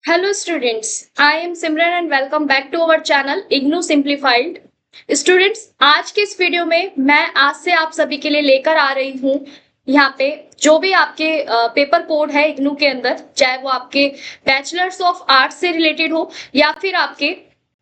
Hello students, I am Simran and welcome back to our channel IGNOU Simplified. Students, आज के इस video में मैं आज से आप सभी के लिए लेकर आ रही हूँ यहाँ पे जो भी आपके पेपर कोड है इग्नू के अंदर, चाहे वो आपके बैचलर्स ऑफ आर्ट्स से रिलेटेड हो या फिर आपके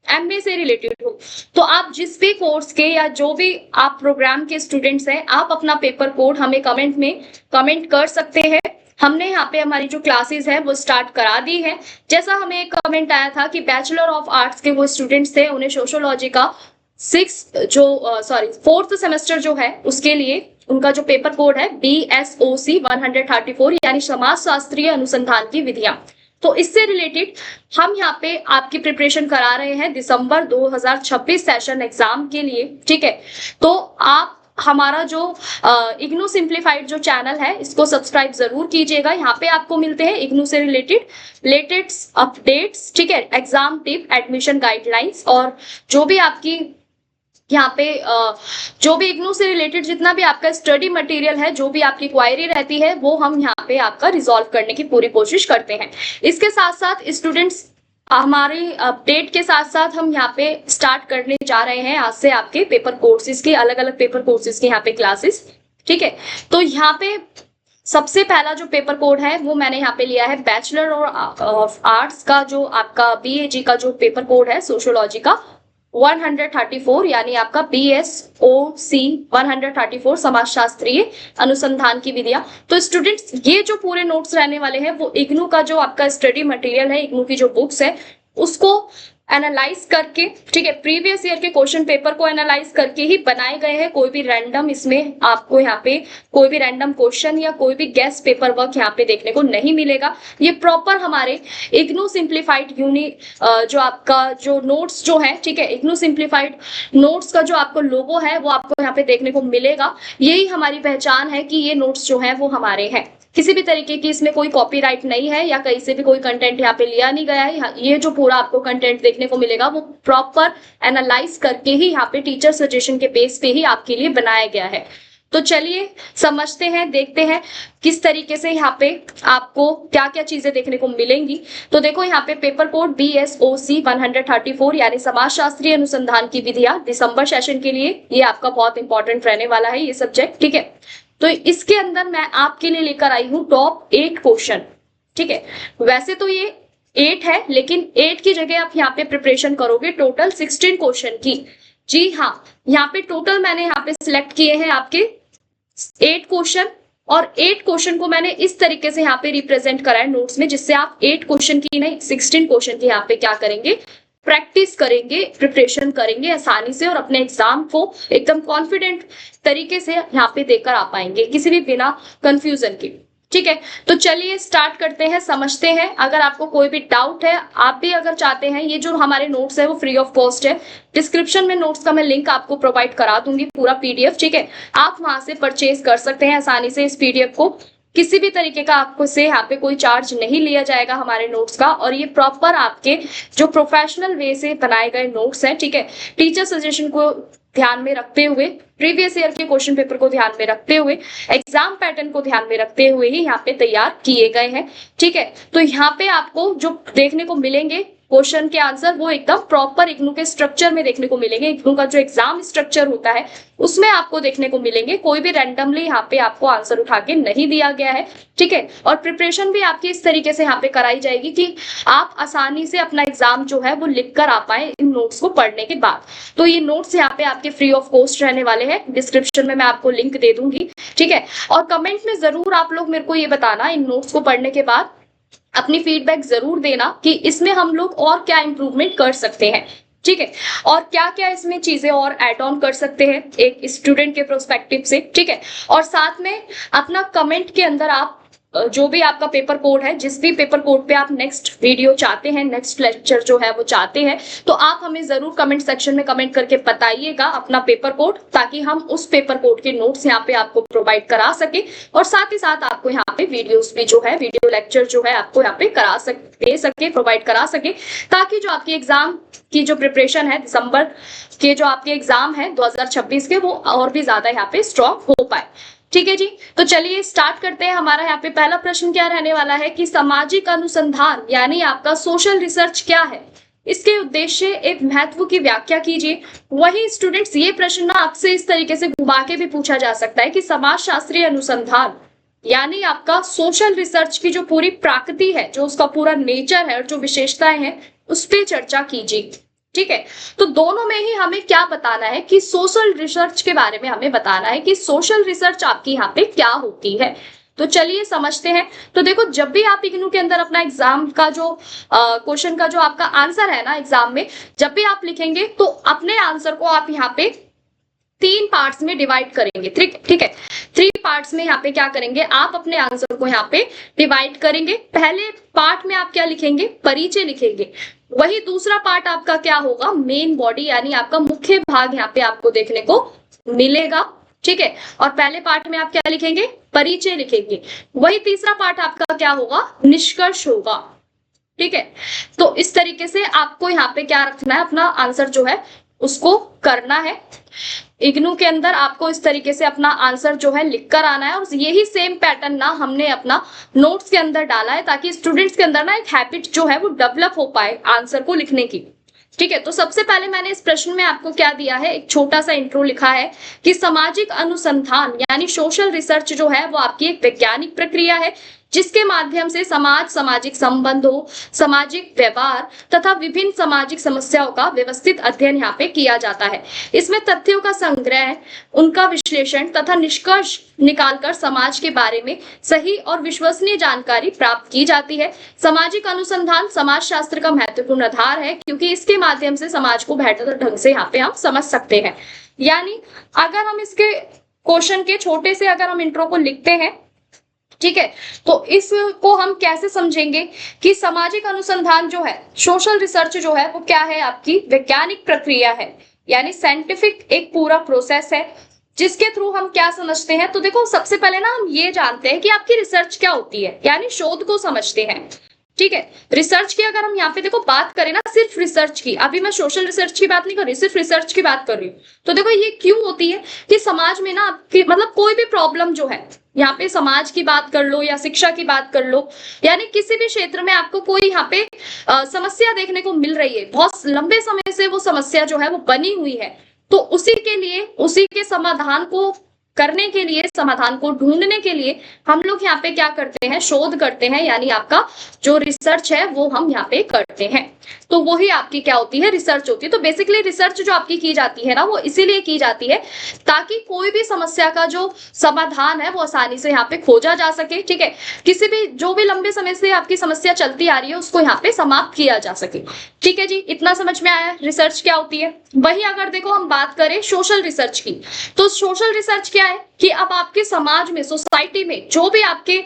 एमबीए से रिलेटेड हो, तो आप जिस भी कोर्स के या जो भी आप प्रोग्राम के स्टूडेंट्स हैं, आप अपना पेपर कोड हमें कमेंट में कमेंट कर सकते हैं। हमने यहाँ पे हमारी जो क्लासेस है वो स्टार्ट करा दी है। जैसा हमें एक कमेंट आया था कि बैचलर ऑफ आर्ट्स के वो स्टूडेंट्स थे, उन्हें सोशियोलॉजी का फोर्थ सेमेस्टर जो है उसके लिए उनका जो पेपर कोड है BSOC 134 यानी समाजशास्त्रीय अनुसंधान की विधियां, तो इससे रिलेटेड हम यहाँ पे आपकी प्रिपरेशन करा रहे हैं दिसंबर 2026 सेशन एग्जाम के लिए। ठीक है, तो आप हमारा जो इग्नू सिंप्लीफाइड जो चैनल है इसको सब्सक्राइब जरूर कीजिएगा। यहाँ पे आपको मिलते हैं इग्नू से रिलेटेड लेटेस्ट अपडेट्स, ठीक है, एग्जाम टिप, एडमिशन गाइडलाइंस और जो भी आपकी यहाँ पे जो भी इग्नू से रिलेटेड जितना भी आपका स्टडी मटेरियल है, जो भी आपकी क्वायरी रहती है, वो हम यहाँ पे आपका रिजॉल्व करने की पूरी कोशिश करते हैं। इसके साथ साथ स्टूडेंट्स, हमारी अपडेट के साथ साथ हम यहाँ पे स्टार्ट करने जा रहे हैं आज से आपके पेपर कोर्सेज की, अलग अलग पेपर कोर्सेज की यहाँ पे क्लासेस। ठीक है, तो यहाँ पे सबसे पहला जो पेपर कोड है वो मैंने यहाँ पे लिया है बैचलर ऑफ आर्ट्स का, जो आपका BAG का जो पेपर कोड है सोशियोलॉजी का 134 यानी आपका BSOC 134 समाजशास्त्रीय अनुसंधान की विधियां। तो स्टूडेंट्स, ये जो पूरे नोट्स रहने वाले हैं वो इग्नू का जो आपका स्टडी मटेरियल है, इग्नू की जो बुक्स है उसको एनालाइज करके, ठीक है, प्रीवियस ईयर के क्वेश्चन पेपर को एनालाइज करके ही बनाए गए हैं। कोई भी रैंडम इसमें आपको यहाँ पे कोई भी रैंडम क्वेश्चन या कोई भी गेस्ट पेपर वर्क यहाँ पे देखने को नहीं मिलेगा। ये प्रॉपर हमारे इग्नू सिंप्लीफाइड जो आपका जो नोट्स जो है, ठीक है, इग्नू सिंप्लीफाइड नोट्स का जो आपको लोगो है वो आपको यहाँ पे देखने को मिलेगा। यही हमारी पहचान है कि ये नोट्स जो है वो हमारे हैं। किसी भी तरीके की इसमें कोई कॉपीराइट नहीं है या कहीं से भी कोई कंटेंट यहाँ पे लिया नहीं गया है। ये जो पूरा आपको कंटेंट देखने को मिलेगा वो प्रॉपर एनालाइज करके ही यहाँ पे टीचर सजेशन के बेस पे ही आपके लिए बनाया गया है। तो चलिए समझते हैं, देखते हैं किस तरीके से यहाँ पे आपको क्या क्या चीजें देखने को मिलेंगी। तो देखो यहाँ पे पेपर कोड BSOC 134 यानी समाजशास्त्रीय अनुसंधान की विधियां, दिसंबर सेशन के लिए ये आपका बहुत इंपॉर्टेंट रहने वाला है ये सब्जेक्ट। ठीक है, तो इसके अंदर मैं आपके लिए लेकर आई हूँ टॉप 8 क्वेश्चन। ठीक है, वैसे तो ये 8 है लेकिन 8 की जगह आप यहाँ पे प्रिपरेशन करोगे टोटल 16 क्वेश्चन की। जी हाँ, यहाँ पे टोटल मैंने यहाँ पे सिलेक्ट किए हैं आपके 8 क्वेश्चन और 8 क्वेश्चन को मैंने इस तरीके से यहाँ पे रिप्रेजेंट करा है नोट्स में, जिससे आप 8 क्वेश्चन की नहीं 16 क्वेश्चन की यहाँ पे क्या करेंगे, प्रैक्टिस करेंगे, प्रिपरेशन करेंगे आसानी से और अपने एग्जाम को एकदम कॉन्फिडेंट तरीके से यहाँ पे देकर आ पाएंगे किसी भी बिना कंफ्यूजन के। ठीक है, तो चलिए स्टार्ट करते हैं, समझते हैं। अगर आपको कोई भी डाउट है, आप भी अगर चाहते हैं, ये जो हमारे नोट्स है वो फ्री ऑफ कॉस्ट है। डिस्क्रिप्शन में नोट्स का मैं लिंक आपको प्रोवाइड करा दूंगी, पूरा PDF। ठीक है, आप वहां से परचेज कर सकते हैं आसानी से इस PDF को। किसी भी तरीके का आपको से यहाँ पे कोई चार्ज नहीं लिया जाएगा हमारे नोट्स का, और ये प्रॉपर आपके जो प्रोफेशनल वे से बनाए गए नोट्स हैं। ठीक है, टीचर सजेशन को ध्यान में रखते हुए, प्रीवियस ईयर के क्वेश्चन पेपर को ध्यान में रखते हुए, एग्जाम पैटर्न को ध्यान में रखते हुए ही यहाँ पे तैयार किए गए हैं। ठीक है, तो यहाँ पे आपको जो देखने को मिलेंगे क्वेश्चन के आंसर वो एकदम प्रॉपर इग्नू के स्ट्रक्चर में देखने को मिलेंगे। इग्नू का जो एग्जाम स्ट्रक्चर होता है उसमें आपको देखने को मिलेंगे, कोई भी रैंडमली यहाँ पे आपको आंसर उठा के नहीं दिया गया है। ठीक है, और प्रिपरेशन भी आपकी इस तरीके से यहाँ पे कराई जाएगी कि आप आसानी से अपना एग्जाम जो है वो लिख कर आ पाए इन नोट्स को पढ़ने के बाद। तो ये नोट्स यहाँ पे आपके फ्री ऑफ कॉस्ट रहने वाले हैं, डिस्क्रिप्शन में मैं आपको लिंक दे दूंगी। ठीक है, और कमेंट में जरूर आप लोग मेरे को ये बताना इन नोट्स को पढ़ने के बाद, अपनी फीडबैक जरूर देना कि इसमें हम लोग और क्या इंप्रूवमेंट कर सकते हैं। ठीक है, और क्या क्या इसमें चीजें और ऐड ऑन कर सकते हैं एक स्टूडेंट के प्रोस्पेक्टिव से। ठीक है, और साथ में अपना कमेंट के अंदर आप जो भी आपका पेपर कोड है, जिस भी पेपर कोड पे आप नेक्स्ट वीडियो चाहते हैं, नेक्स्ट लेक्चर जो है वो चाहते हैं, तो आप हमें जरूर कमेंट सेक्शन में कमेंट करके बताइएगा अपना पेपर कोड, ताकि हम उस पेपर कोड के नोट्स यहाँ पे आपको प्रोवाइड करा सके और साथ ही साथ आपको यहाँ पे वीडियोस भी जो है, वीडियो लेक्चर जो है आपको यहाँ पे दे सके, प्रोवाइड करा सके, ताकि जो आपकी एग्जाम की जो प्रिपरेशन है दिसंबर के जो आपके एग्जाम है 2026 के, वो और भी ज्यादा यहाँ पे स्ट्रॉन्ग हो पाए। ठीक है जी, तो चलिए स्टार्ट करते हैं। हमारा यहाँ पे पहला प्रश्न क्या रहने वाला है कि सामाजिक अनुसंधान यानी आपका सोशल रिसर्च क्या है, इसके उद्देश्य एक महत्व की व्याख्या कीजिए। वही स्टूडेंट्स ये प्रश्न ना आपसे इस तरीके से घुमा के भी पूछा जा सकता है कि समाज शास्त्रीय अनुसंधान यानी आपका सोशल रिसर्च की जो पूरी प्रकृति है, जो उसका पूरा नेचर है और जो विशेषताएं हैं, उस पर चर्चा कीजिए। ठीक है, तो दोनों में ही हमें क्या बताना है कि सोशल रिसर्च के बारे में हमें बताना है कि सोशल रिसर्च आपकी यहाँ पे क्या होती है। तो चलिए समझते हैं। तो देखो, जब भी आप इग्नू के अंदर अपना एग्जाम का जो क्वेश्चन का जो आपका आंसर है ना एग्जाम में, जब भी आप लिखेंगे तो अपने आंसर को आप यहाँ पे 3 पार्ट्स में डिवाइड करेंगे। ठीक है, 3 पार्ट्स में यहाँ पे क्या करेंगे, आप अपने आंसर को यहाँ पे डिवाइड करेंगे। पहले पार्ट में आप क्या लिखेंगे, परिचय लिखेंगे। वही दूसरा पार्ट आपका क्या होगा, मेन बॉडी यानी आपका मुख्य भाग यहाँ पे आपको देखने को मिलेगा। ठीक है, और पहले पार्ट में आप क्या लिखेंगे, परिचय लिखेंगे। वही तीसरा पार्ट आपका क्या होगा, निष्कर्ष होगा। ठीक है, तो इस तरीके से आपको यहाँ पे क्या रखना है, अपना आंसर जो है उसको करना है। इग्नू के अंदर आपको इस तरीके से अपना आंसर जो है लिख कर आना है, और यही सेम पैटर्न ना हमने अपना नोट्स के अंदर डाला है ताकि स्टूडेंट्स के अंदर ना एक हैबिट जो है वो डेवलप हो पाए आंसर को लिखने की। ठीक है, तो सबसे पहले मैंने इस प्रश्न में आपको क्या दिया है, एक छोटा सा इंट्रो लिखा है कि सामाजिक अनुसंधान यानी सोशल रिसर्च जो है वो आपकी एक वैज्ञानिक प्रक्रिया है जिसके माध्यम से समाज, सामाजिक संबंधों, सामाजिक व्यवहार तथा विभिन्न सामाजिक समस्याओं का व्यवस्थित अध्ययन यहाँ पे किया जाता है। इसमें तथ्यों का संग्रह, उनका विश्लेषण तथा निष्कर्ष निकालकर समाज के बारे में सही और विश्वसनीय जानकारी प्राप्त की जाती है। सामाजिक अनुसंधान समाज शास्त्र का महत्वपूर्ण आधार है क्योंकि इसके माध्यम से समाज को बेहतर ढंग से यहाँ पे हम समझ सकते हैं। यानी अगर हम इसके क्वेश्चन के छोटे से अगर हम इंट्रो को लिखते हैं, ठीक है, तो इसको हम कैसे समझेंगे कि सामाजिक अनुसंधान जो है, सोशल रिसर्च जो है वो क्या है, आपकी वैज्ञानिक प्रक्रिया है यानी साइंटिफिक एक पूरा प्रोसेस है जिसके थ्रू हम क्या समझते हैं। तो देखो, सबसे पहले ना हम ये जानते हैं कि आपकी रिसर्च क्या होती है, यानी शोध को समझते हैं। ठीक है, रिसर्च की अगर हम यहाँ पे देखो बात करें ना, सिर्फ रिसर्च की, अभी मैं सोशल रिसर्च की बात नहीं कर रही, सिर्फ रिसर्च की बात कर रही हूँ। तो देखो ये क्यों होती है कि समाज में ना आपकी मतलब कोई भी प्रॉब्लम जो है, यहाँ पे समाज की बात कर लो या शिक्षा की बात कर लो, यानी किसी भी क्षेत्र में आपको कोई यहाँ पे समस्या देखने को मिल रही है, बहुत लंबे समय से वो समस्या जो है वो बनी हुई है, तो उसी के लिए, उसी के समाधान को करने के लिए, समाधान को ढूंढने के लिए हम लोग यहाँ पे क्या करते हैं, शोध करते हैं, यानी आपका जो रिसर्च है वो हम यहाँ पे करते हैं। तो वही आपकी क्या होती है, रिसर्च होती है। तो बेसिकली रिसर्च जो आपकी की जाती है ना, वो इसीलिए की जाती है ताकि कोई भी समस्या का जो समाधान है वो आसानी से यहाँ पे खोजा जा सके। ठीक है, किसी भी जो भी लंबे समय से आपकी समस्या चलती आ रही है उसको यहाँ पे समाप्त किया जा सके। ठीक है जी, इतना समझ में आया रिसर्च क्या होती है। वही अगर देखो हम बात करें सोशल रिसर्च की, तो सोशल रिसर्च क्या है कि अब आपके समाज में, सोसाइटी में जो भी आपके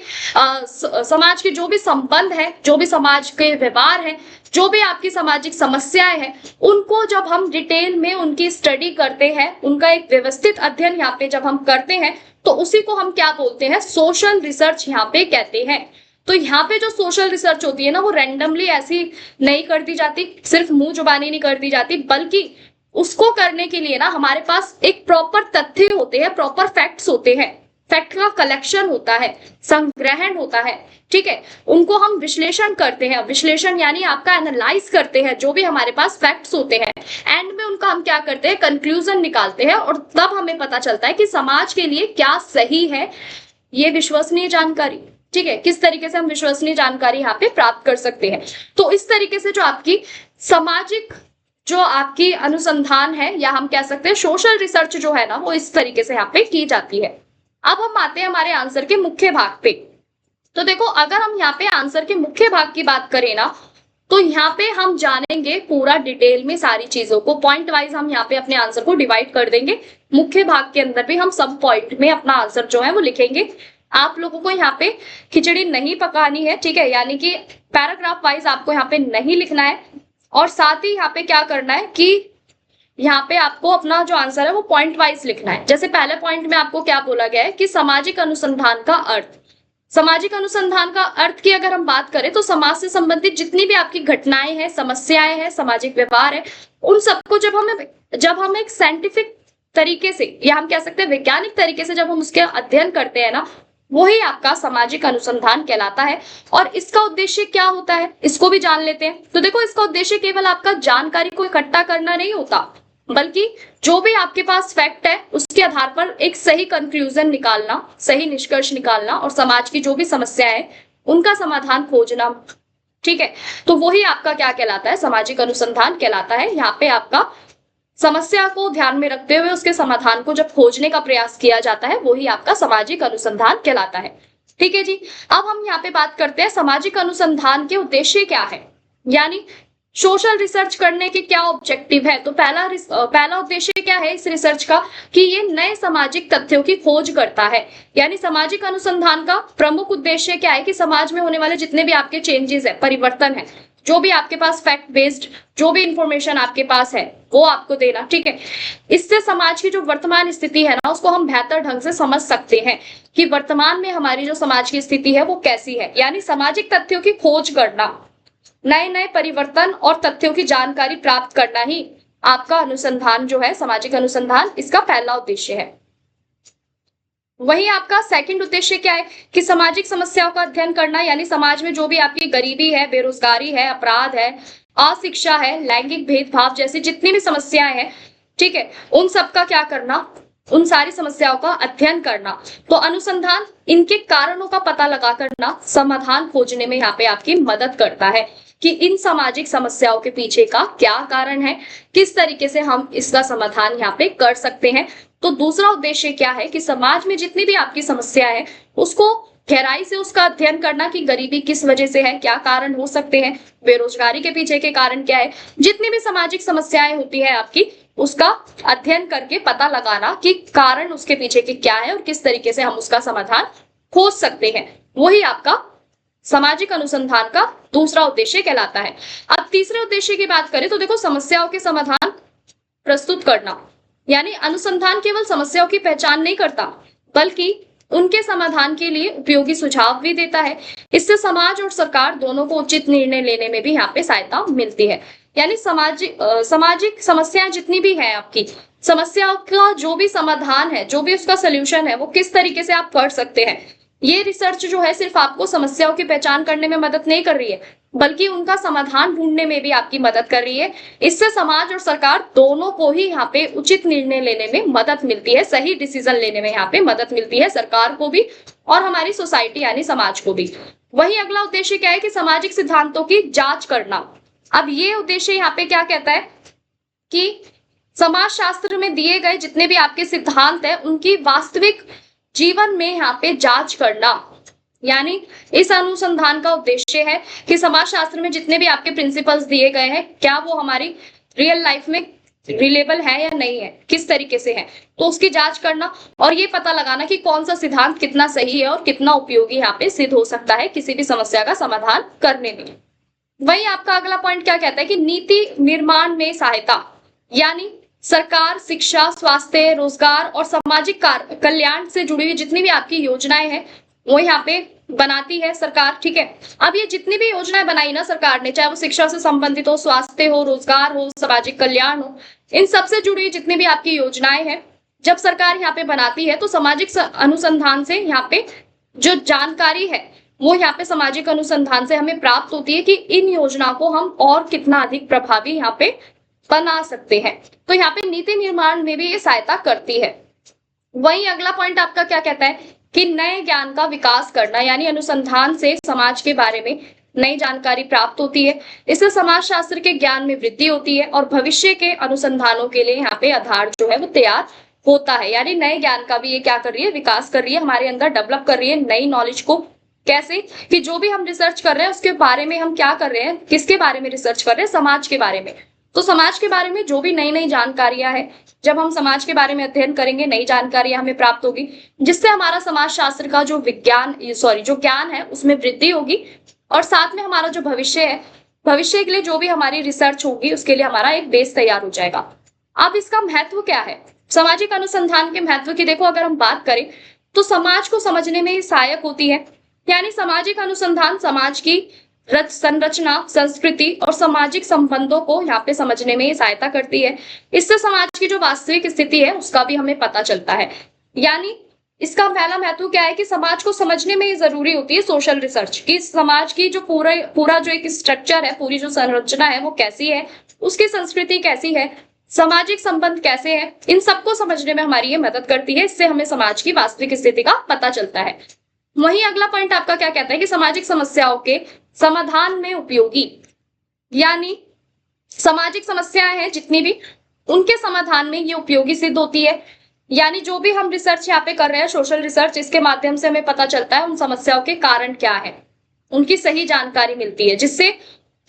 समाज के जो भी संबंध है, जो भी समाज के व्यवहार है, जो भी आपकी सामाजिक समस्याएं हैं, उनको जब हम डिटेल में उनकी स्टडी करते हैं, उनका एक व्यवस्थित अध्ययन यहाँ पे जब हम करते हैं, तो उसी को हम क्या बोलते हैं, सोशल रिसर्च यहाँ पे कहते हैं। तो यहाँ पे जो सोशल रिसर्च होती है ना, वो रैंडमली ऐसी नहीं कर दी जाती, सिर्फ मुंह जुबानी नहीं कर दी जाती, बल्कि उसको करने के लिए ना हमारे पास एक प्रॉपर तथ्य होते हैं, प्रॉपर फैक्ट्स होते हैं, फैक्ट का कलेक्शन होता है, संग्रहण होता है। ठीक है, उनको हम विश्लेषण करते हैं, विश्लेषण यानी आपका एनालाइज करते हैं जो भी हमारे पास फैक्ट्स होते हैं, एंड में उनका हम क्या करते हैं, कंक्लूजन निकालते हैं, और तब हमें पता चलता है कि समाज के लिए क्या सही है, ये विश्वसनीय जानकारी। ठीक है, किस तरीके से हम विश्वसनीय जानकारी यहाँ पे प्राप्त कर सकते हैं। तो इस तरीके से जो आपकी सामाजिक जो आपकी अनुसंधान है, या हम कह सकते हैं सोशल रिसर्च जो है ना, वो इस तरीके से यहाँ पे की जाती है। अब हम आते हैं हमारे आंसर के मुख्य भाग पे। तो देखो, अगर हम यहाँ पे आंसर के मुख्य भाग की बात करें ना, तो यहाँ पे हम जानेंगे पूरा डिटेल में सारी चीजों को, पॉइंट वाइज हम यहाँ पे अपने आंसर को डिवाइड कर देंगे। मुख्य भाग के अंदर भी हम सब पॉइंट में अपना आंसर जो है वो लिखेंगे। आप लोगों को यहाँ पे खिचड़ी नहीं पकानी है, ठीक है, यानी कि पैराग्राफ वाइज आपको यहाँ पे नहीं लिखना है, और साथ ही यहाँ पे क्या करना है कि यहाँ पे आपको अपना जो आंसर है वो पॉइंट वाइज लिखना है। जैसे पहले पॉइंट में आपको क्या बोला गया है कि सामाजिक अनुसंधान का अर्थ, सामाजिक अनुसंधान का अर्थ की अगर हम बात करें तो समाज से संबंधित जितनी भी आपकी घटनाएं हैं, समस्याएं हैं, सामाजिक व्यवहार है, उन सबको जब हम एक साइंटिफिक तरीके से, या हम कह सकते हैं वैज्ञानिक तरीके से जब हम उसके अध्ययन करते हैं ना, वही आपका सामाजिक अनुसंधान कहलाता है। और इसका उद्देश्य क्या होता है, इसको भी जान लेते हैं। तो देखो, इसका उद्देश्य केवल आपका जानकारी को इकट्ठा करना नहीं होता, बल्कि जो भी आपके पास फैक्ट है उसके आधार पर एक सही कंक्लूजन निकालना, सही निष्कर्ष निकालना और समाज की जो भी समस्या है उनका समाधान खोजना। ठीक है, तो वही आपका क्या कहलाता है, सामाजिक अनुसंधान कहलाता है। यहाँ पे आपका समस्या को ध्यान में रखते हुए उसके समाधान को जब खोजने का प्रयास किया जाता है, वही आपका सामाजिक अनुसंधान कहलाता है। ठीक है जी, अब हम यहाँ पे बात करते हैं सामाजिक अनुसंधान के उद्देश्य क्या है, यानी सोशल रिसर्च करने के क्या ऑब्जेक्टिव है। तो पहला उद्देश्य क्या है इस रिसर्च का, कि ये नए सामाजिक तथ्यों की खोज करता है। यानी सामाजिक अनुसंधान का प्रमुख उद्देश्य क्या है कि समाज में होने वाले जितने भी आपके चेंजेस है, परिवर्तन है, जो भी आपके पास फैक्ट बेस्ड जो भी इंफॉर्मेशन आपके पास है वो आपको देना। ठीक है, इससे समाज की जो वर्तमान स्थिति है ना, उसको हम बेहतर ढंग से समझ सकते हैं कि वर्तमान में हमारी जो समाज की स्थिति है वो कैसी है। यानी सामाजिक तथ्यों की खोज करना, नए नए परिवर्तन और तथ्यों की जानकारी प्राप्त करना ही आपका अनुसंधान जो है, सामाजिक अनुसंधान, इसका पहला उद्देश्य है। वही आपका सेकंड उद्देश्य क्या है कि सामाजिक समस्याओं का अध्ययन करना, यानी समाज में जो भी आपकी गरीबी है, बेरोजगारी है, अपराध है, अशिक्षा है, लैंगिक भेदभाव जैसी जितनी भी समस्याएं हैं, ठीक है, उन सब का क्या करना, उन सारी समस्याओं का अध्ययन करना। तो अनुसंधान इनके कारणों का पता लगा करना, समाधान खोजने में यहाँ पे आपकी मदद करता है कि इन सामाजिक समस्याओं के पीछे का क्या कारण है, किस तरीके से हम इसका समाधान यहाँ पे कर सकते हैं। तो दूसरा उद्देश्य क्या है कि समाज में जितनी भी आपकी समस्या है उसको गहराई से उसका अध्ययन करना कि गरीबी किस वजह से है, क्या कारण हो सकते हैं, बेरोजगारी के पीछे के कारण क्या है, जितनी भी सामाजिक समस्याएं होती है आपकी, उसका अध्ययन करके पता लगाना कि कारण उसके पीछे के क्या है और किस तरीके से हम उसका समाधान खोज सकते हैं। वही आपका सामाजिक अनुसंधान का दूसरा उद्देश्य कहलाता है। अब तीसरे उद्देश्य की बात करें तो देखो, समस्याओं के समाधान प्रस्तुत करना, यानी अनुसंधान केवल समस्याओं की पहचान नहीं करता बल्कि उनके समाधान के लिए उपयोगी सुझाव भी देता है। इससे समाज और सरकार दोनों को उचित निर्णय लेने में भी यहाँ पे सहायता मिलती है। यानी सामाजिक समस्याएं जितनी भी है, आपकी समस्याओं का जो भी समाधान है, जो भी उसका सोल्यूशन है, वो किस तरीके से आप कर सकते हैं, ये रिसर्च जो है सिर्फ आपको समस्याओं की पहचान करने में मदद नहीं कर रही है, बल्कि उनका समाधान ढूंढने में भी आपकी मदद कर रही है। इससे समाज और सरकार दोनों को ही यहाँ पे उचित निर्णय लेने में मदद मिलती है, सही डिसीजन लेने में यहाँ पे मदद मिलती है, सरकार को भी और हमारी सोसाइटी यानी समाज को भी। वही अगला उद्देश्य क्या है कि सामाजिक सिद्धांतों की जांच करना। अब ये उद्देश्य यहाँ पे क्या कहता है कि समाज शास्त्र में दिए गए जितने भी आपके सिद्धांत है उनकी वास्तविक जीवन में यहाँ पे जांच करना। यानी इस अनुसंधान का उद्देश्य है कि समाज शास्त्र में जितने भी आपके प्रिंसिपल्स दिए गए हैं, क्या वो हमारी रियल लाइफ में रिलेबल है या नहीं है, किस तरीके से है, तो उसकी जांच करना और ये पता लगाना कि कौन सा सिद्धांत कितना सही है और कितना उपयोगी यहाँ पे सिद्ध हो सकता है किसी भी समस्या का समाधान करने में। वही आपका अगला पॉइंट क्या कहता है कि नीति निर्माण में सहायता, यानी सरकार शिक्षा, स्वास्थ्य, रोजगार और सामाजिक कल्याण से जुड़ी हुई जितनी भी आपकी योजनाएं हैं वो यहाँ पे बनाती है सरकार। ठीक है, अब ये जितनी भी योजनाएं बनाई ना सरकार ने, चाहे वो शिक्षा से संबंधित हो, स्वास्थ्य हो, रोजगार हो, सामाजिक कल्याण हो, इन सबसे जुड़ी हुई जितनी भी आपकी योजनाएं हैं, जब सरकार यहाँ पे बनाती है तो सामाजिक अनुसंधान से यहाँ पे जो जानकारी है वो यहाँ पे सामाजिक अनुसंधान से हमें प्राप्त होती है कि इन योजना को हम और कितना अधिक प्रभावी यहाँ पे बना सकते हैं। तो यहाँ पे नीति निर्माण में भी ये सहायता करती है। वही अगला पॉइंट आपका क्या कहता है कि नए ज्ञान का विकास करना, यानी अनुसंधान से समाज के बारे में नई जानकारी प्राप्त होती है। इससे समाज शास्त्र के ज्ञान में वृद्धि होती है और भविष्य के अनुसंधानों के लिए यहाँ पे आधार जो है वो तैयार होता है। यानी नए ज्ञान का भी ये क्या कर रही है, विकास कर रही है, हमारे अंदर डेवलप कर रही है नई नॉलेज को। कैसे कि जो भी हम रिसर्च कर रहे हैं उसके बारे में हम क्या कर रहे हैं, किसके बारे में रिसर्च कर रहे हैं, समाज के बारे में। तो समाज के बारे में जो भी नई नई जानकारियां हैं, जब हम समाज के बारे में अध्ययन करेंगे नई जानकारियां हमें प्राप्त होगी, जिससे हमारा समाज शास्त्र का जो जो ज्ञान है उसमें वृद्धि होगी और साथ में हमारा जो भविष्य है, भविष्य के लिए जो भी हमारी रिसर्च होगी उसके लिए हमारा एक बेस तैयार हो जाएगा। अब इसका महत्व क्या है, सामाजिक अनुसंधान के महत्व की देखो अगर हम बात करें तो समाज को समझने में सहायक होती है। यानी सामाजिक अनुसंधान समाज की संरचना, संस्कृति और सामाजिक संबंधों को यहाँ पे समझने में सहायता करती है। इससे समाज की जो वास्तविक स्थिति है उसका भी हमें पता चलता है। यानी इसका पहला महत्व क्या है कि समाज को समझने में ये जरूरी होती है सोशल रिसर्च, कि समाज की जो पूरा जो एक स्ट्रक्चर है, पूरी जो संरचना है वो कैसी है, उसकी संस्कृति कैसी है, सामाजिक संबंध कैसे हैं, इन सबको समझने में हमारी ये मदद करती है। इससे हमें समाज की वास्तविक स्थिति का पता चलता है। वहीं अगला पॉइंट आपका क्या कहता है कि सामाजिक समस्याओं के समाधान में उपयोगी, यानी सामाजिक समस्याएं हैं जितनी भी, उनके समाधान में ये उपयोगी सिद्ध होती है। यानी जो भी हम रिसर्च यहाँ पे कर रहे हैं, सोशल रिसर्च, इसके माध्यम से हमें पता चलता है उन समस्याओं के कारण क्या है, उनकी सही जानकारी मिलती है, जिससे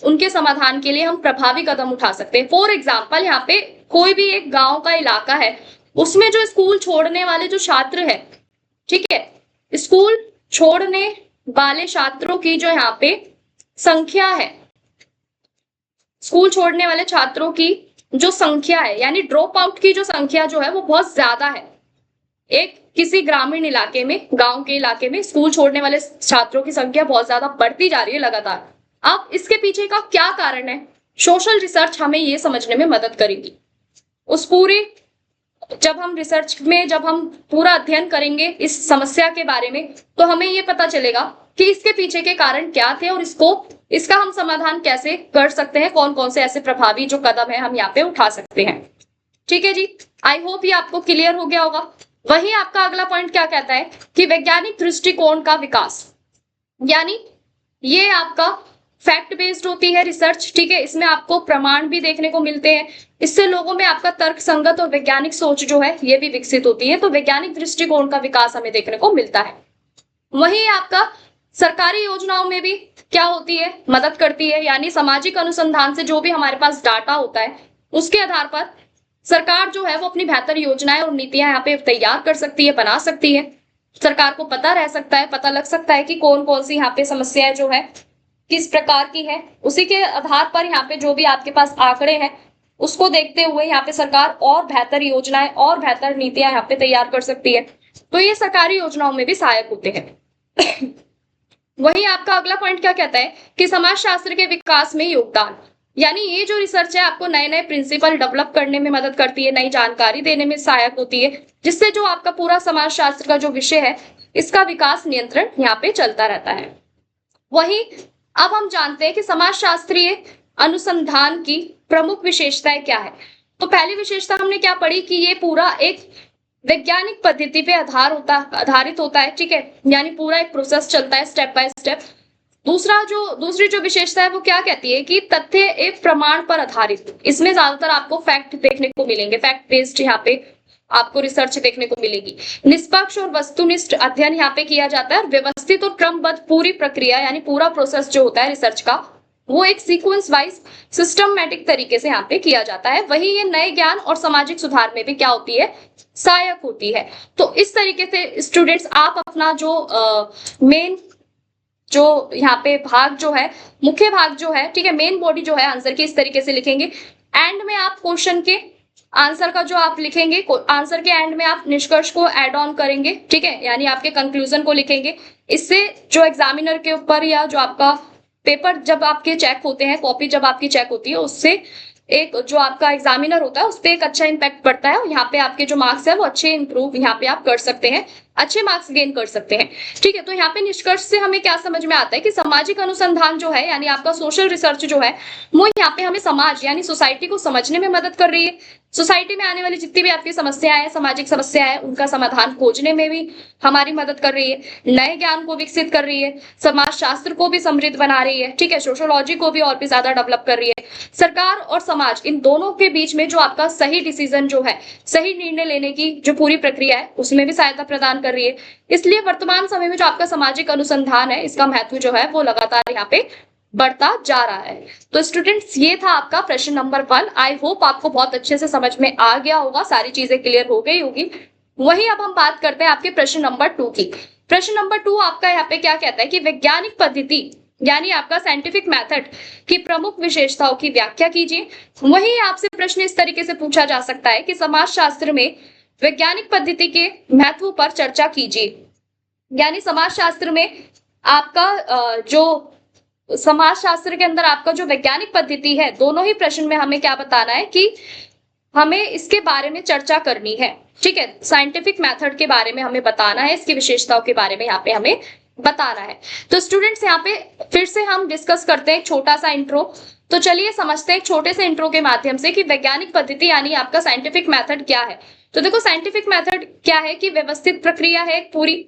उनके समाधान के लिए हम प्रभावी कदम उठा सकते हैं। फॉर एग्जाम्पल, यहाँ पे कोई भी एक गांव का इलाका है, उसमें जो स्कूल छोड़ने वाले जो छात्र है, ठीक है, स्कूल छोड़ने वाले छात्रों की जो यहाँ पे संख्या है, स्कूल छोड़ने वाले छात्रों की जो संख्या है, यानी ड्रॉप आउट की जो संख्या जो है वो बहुत ज्यादा है। एक किसी ग्रामीण इलाके में, गांव के इलाके में स्कूल छोड़ने वाले छात्रों की संख्या बहुत ज्यादा बढ़ती जा रही है लगातार। अब इसके पीछे का क्या कारण है, सोशल रिसर्च हमें ये समझने में मदद करेगी। उस पूरे जब हम पूरा अध्ययन करेंगे इस समस्या के बारे में, तो हमें ये पता चलेगा कि इसके पीछे के कारण क्या थे और इसका हम समाधान कैसे कर सकते हैं, कौन कौन से ऐसे प्रभावी जो कदम है हम यहाँ पे उठा सकते हैं। ठीक है जी, आई होप ये आपको क्लियर हो गया होगा। वहीं आपका अगला पॉइंट क्या कहता है कि वैज्ञानिक दृष्टिकोण का विकास, यानी ये आपका फैक्ट बेस्ड होती है रिसर्च, ठीक है, इसमें आपको प्रमाण भी देखने को मिलते हैं, इससे लोगों में आपका तर्क संगत और वैज्ञानिक सोच जो है ये भी विकसित होती है। तो वैज्ञानिक दृष्टिकोण का विकास हमें देखने को मिलता है। वहीं आपका सरकारी योजनाओं में भी क्या होती है, मदद करती है, यानी सामाजिक अनुसंधान से जो भी हमारे पास डाटा होता है उसके आधार पर सरकार जो है वो अपनी बेहतर योजनाएं और नीतियां यहाँ पे तैयार कर सकती है, बना सकती है। सरकार को पता रह सकता है, पता लग सकता है कि कौन कौन सी यहाँ पे समस्याएं जो है किस प्रकार की है, उसी के आधार पर यहाँ पे जो भी आपके पास आंकड़े हैं उसको देखते हुए यहाँ पे सरकार और बेहतर योजनाएं और बेहतर नीतियां यहाँ पे तैयार कर सकती है। तो ये सरकारी योजनाओं में भी सहायक होते हैं। वहीं आपका अगला पॉइंट क्या कहता है कि समाजशास्त्र के विकास में योगदान, यानी ये जो रिसर्च है आपको नए नए प्रिंसिपल डेवलप करने में मदद करती है, नई जानकारी देने में सहायक होती है, जिससे जो आपका पूरा समाजशास्त्र का जो विषय है इसका विकास नियंत्रण यहाँ पे चलता रहता है। वहीं अब हम जानते हैं कि समाजशास्त्रीय अनुसंधान की प्रमुख विशेषताएं क्या है। तो पहली विशेषता हमने क्या पढ़ी कि ये पूरा एक वैज्ञानिक पद्धति पे आधारित होता है, ठीक है, यानी पूरा एक प्रोसेस चलता है स्टेप बाय स्टेप। दूसरी जो विशेषता है वो क्या कहती है कि तथ्य एक प्रमाण पर आधारित, इसमें ज्यादातर आपको फैक्ट देखने को मिलेंगे, फैक्ट बेस्ड यहाँ पे आपको रिसर्च देखने को मिलेगी। निष्पक्ष और वस्तुनिष्ठ अध्ययन यहाँ पे किया जाता है और व्यवस्थित और क्रमबद्ध पूरी प्रक्रिया, यानी पूरा प्रोसेस जो होता है रिसर्च का वो एक सीक्वेंस वाइज सिस्टमैटिक तरीके से यहाँ पे किया जाता है। वही ये नए ज्ञान और सामाजिक सुधार में भी क्या होती है, सहायक होती है। तो इस तरीके से स्टूडेंट्स आप अपना जो मेन जो यहाँ पे भाग जो है, मुख्य भाग जो है, ठीक है, मेन बॉडी जो है आंसर की इस तरीके से लिखेंगे। एंड में आप क्वेश्चन के आंसर का जो आप लिखेंगे, आंसर के एंड में आप निष्कर्ष को ऐड ऑन करेंगे, ठीक है, यानी आपके कंक्लूजन को लिखेंगे। इससे जो एग्जामिनर के ऊपर या जो आपका पेपर जब आपके चेक होते हैं, कॉपी जब आपकी चेक होती है, उससे एक जो आपका एग्जामिनर होता है उस पर एक अच्छा इंपैक्ट पड़ता है और यहाँ पे आपके जो मार्क्स है वो अच्छे इंप्रूव यहाँ पे आप कर सकते हैं, अच्छे मार्क्स गेन कर सकते हैं। ठीक है, तो यहाँ पे निष्कर्ष से हमें क्या समझ में आता है कि सामाजिक अनुसंधान जो है, यानी आपका सोशल रिसर्च जो है, वो यहाँ पे हमें समाज यानी सोसाइटी को समझने में मदद कर रही है। सोसाइटी में आने वाली जितनी भी आपकी समस्याएं हैं, सामाजिक समस्या है, उनका समाधान खोजने में भी हमारी मदद कर रही है, नए ज्ञान को विकसित कर रही है, समाज शास्त्र को भी समृद्ध बना रही है, ठीक है, सोशोलॉजी को भी और भी ज्यादा डेवलप कर रही है। सरकार और समाज इन दोनों के बीच में जो आपका सही डिसीजन जो है, सही निर्णय लेने की जो पूरी प्रक्रिया है, उसमें भी सहायता प्रदान कर रही है। इसलिए वर्तमान समय में जो आपका सामाजिक अनुसंधान है, इसका महत्व जो है वो लगातार यहाँ पे बढ़ता जा रहा है। तो स्टूडेंट्स, ये था आपका प्रश्न नंबर 1। आई होप आपको बहुत अच्छे से समझ में आ गया होगा, सारी चीजें क्लियर हो गई होगी। वही अब हम बात करते हैं आपके प्रश्न नंबर 2 की। प्रश्न नंबर 2 आपका यहाँ पे क्या कहता है कि वैज्ञानिक पद्धति यानी आपका साइंटिफिक मेथड की प्रमुख विशेषताओं की व्याख्या कीजिए। वही आपसे प्रश्न इस तरीके से पूछा जा सकता है कि समाजशास्त्र में वैज्ञानिक पद्धति के महत्व पर चर्चा कीजिए। यानी समाजशास्त्र में आपका जो समाजशास्त्र के अंदर आपका जो वैज्ञानिक पद्धति है, दोनों ही प्रश्न में हमें क्या बताना है कि हमें इसके बारे में चर्चा करनी है। ठीक है, साइंटिफिक मेथड के बारे में हमें बताना है, इसकी विशेषताओं के बारे में यहाँ पे हमें बताना है। तो स्टूडेंट्स यहाँ पे फिर से हम डिस्कस करते हैं एक छोटा सा इंट्रो। तो चलिए समझते हैं एक छोटे से इंट्रो के माध्यम से कि वैज्ञानिक पद्धति यानी आपका साइंटिफिक मेथड क्या है। तो देखो साइंटिफिक मेथड क्या है कि व्यवस्थित प्रक्रिया है पूरी,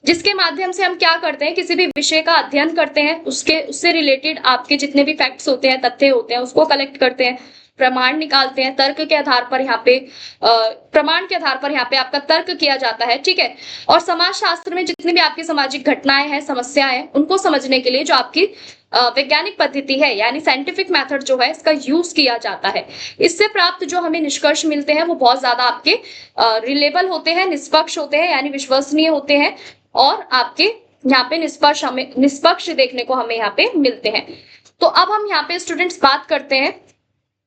जिसके माध्यम से हम क्या करते हैं, किसी भी विषय का अध्ययन करते हैं, उससे रिलेटेड आपके जितने भी फैक्ट्स होते हैं, तथ्य होते हैं, उसको कलेक्ट करते हैं, प्रमाण निकालते हैं, तर्क के आधार पर यहाँ पे प्रमाण के आधार पर यहाँ पे आपका तर्क किया जाता है। ठीक है, और समाज शास्त्र में जितनी भी आपकी सामाजिक घटनाएं हैं, समस्याएं हैं, उनको समझने के लिए जो आपकी वैज्ञानिक पद्धति है यानी साइंटिफिक मेथड जो है, इसका यूज किया जाता है। इससे प्राप्त जो हमें निष्कर्ष मिलते हैं वो बहुत ज्यादा आपके रिलेबल होते हैं, निष्पक्ष होते हैं यानी विश्वसनीय होते हैं, और आपके यहाँ पे निष्पक्ष देखने को हमें यहाँ पे मिलते हैं। तो अब हम यहाँ पे स्टूडेंट्स बात करते हैं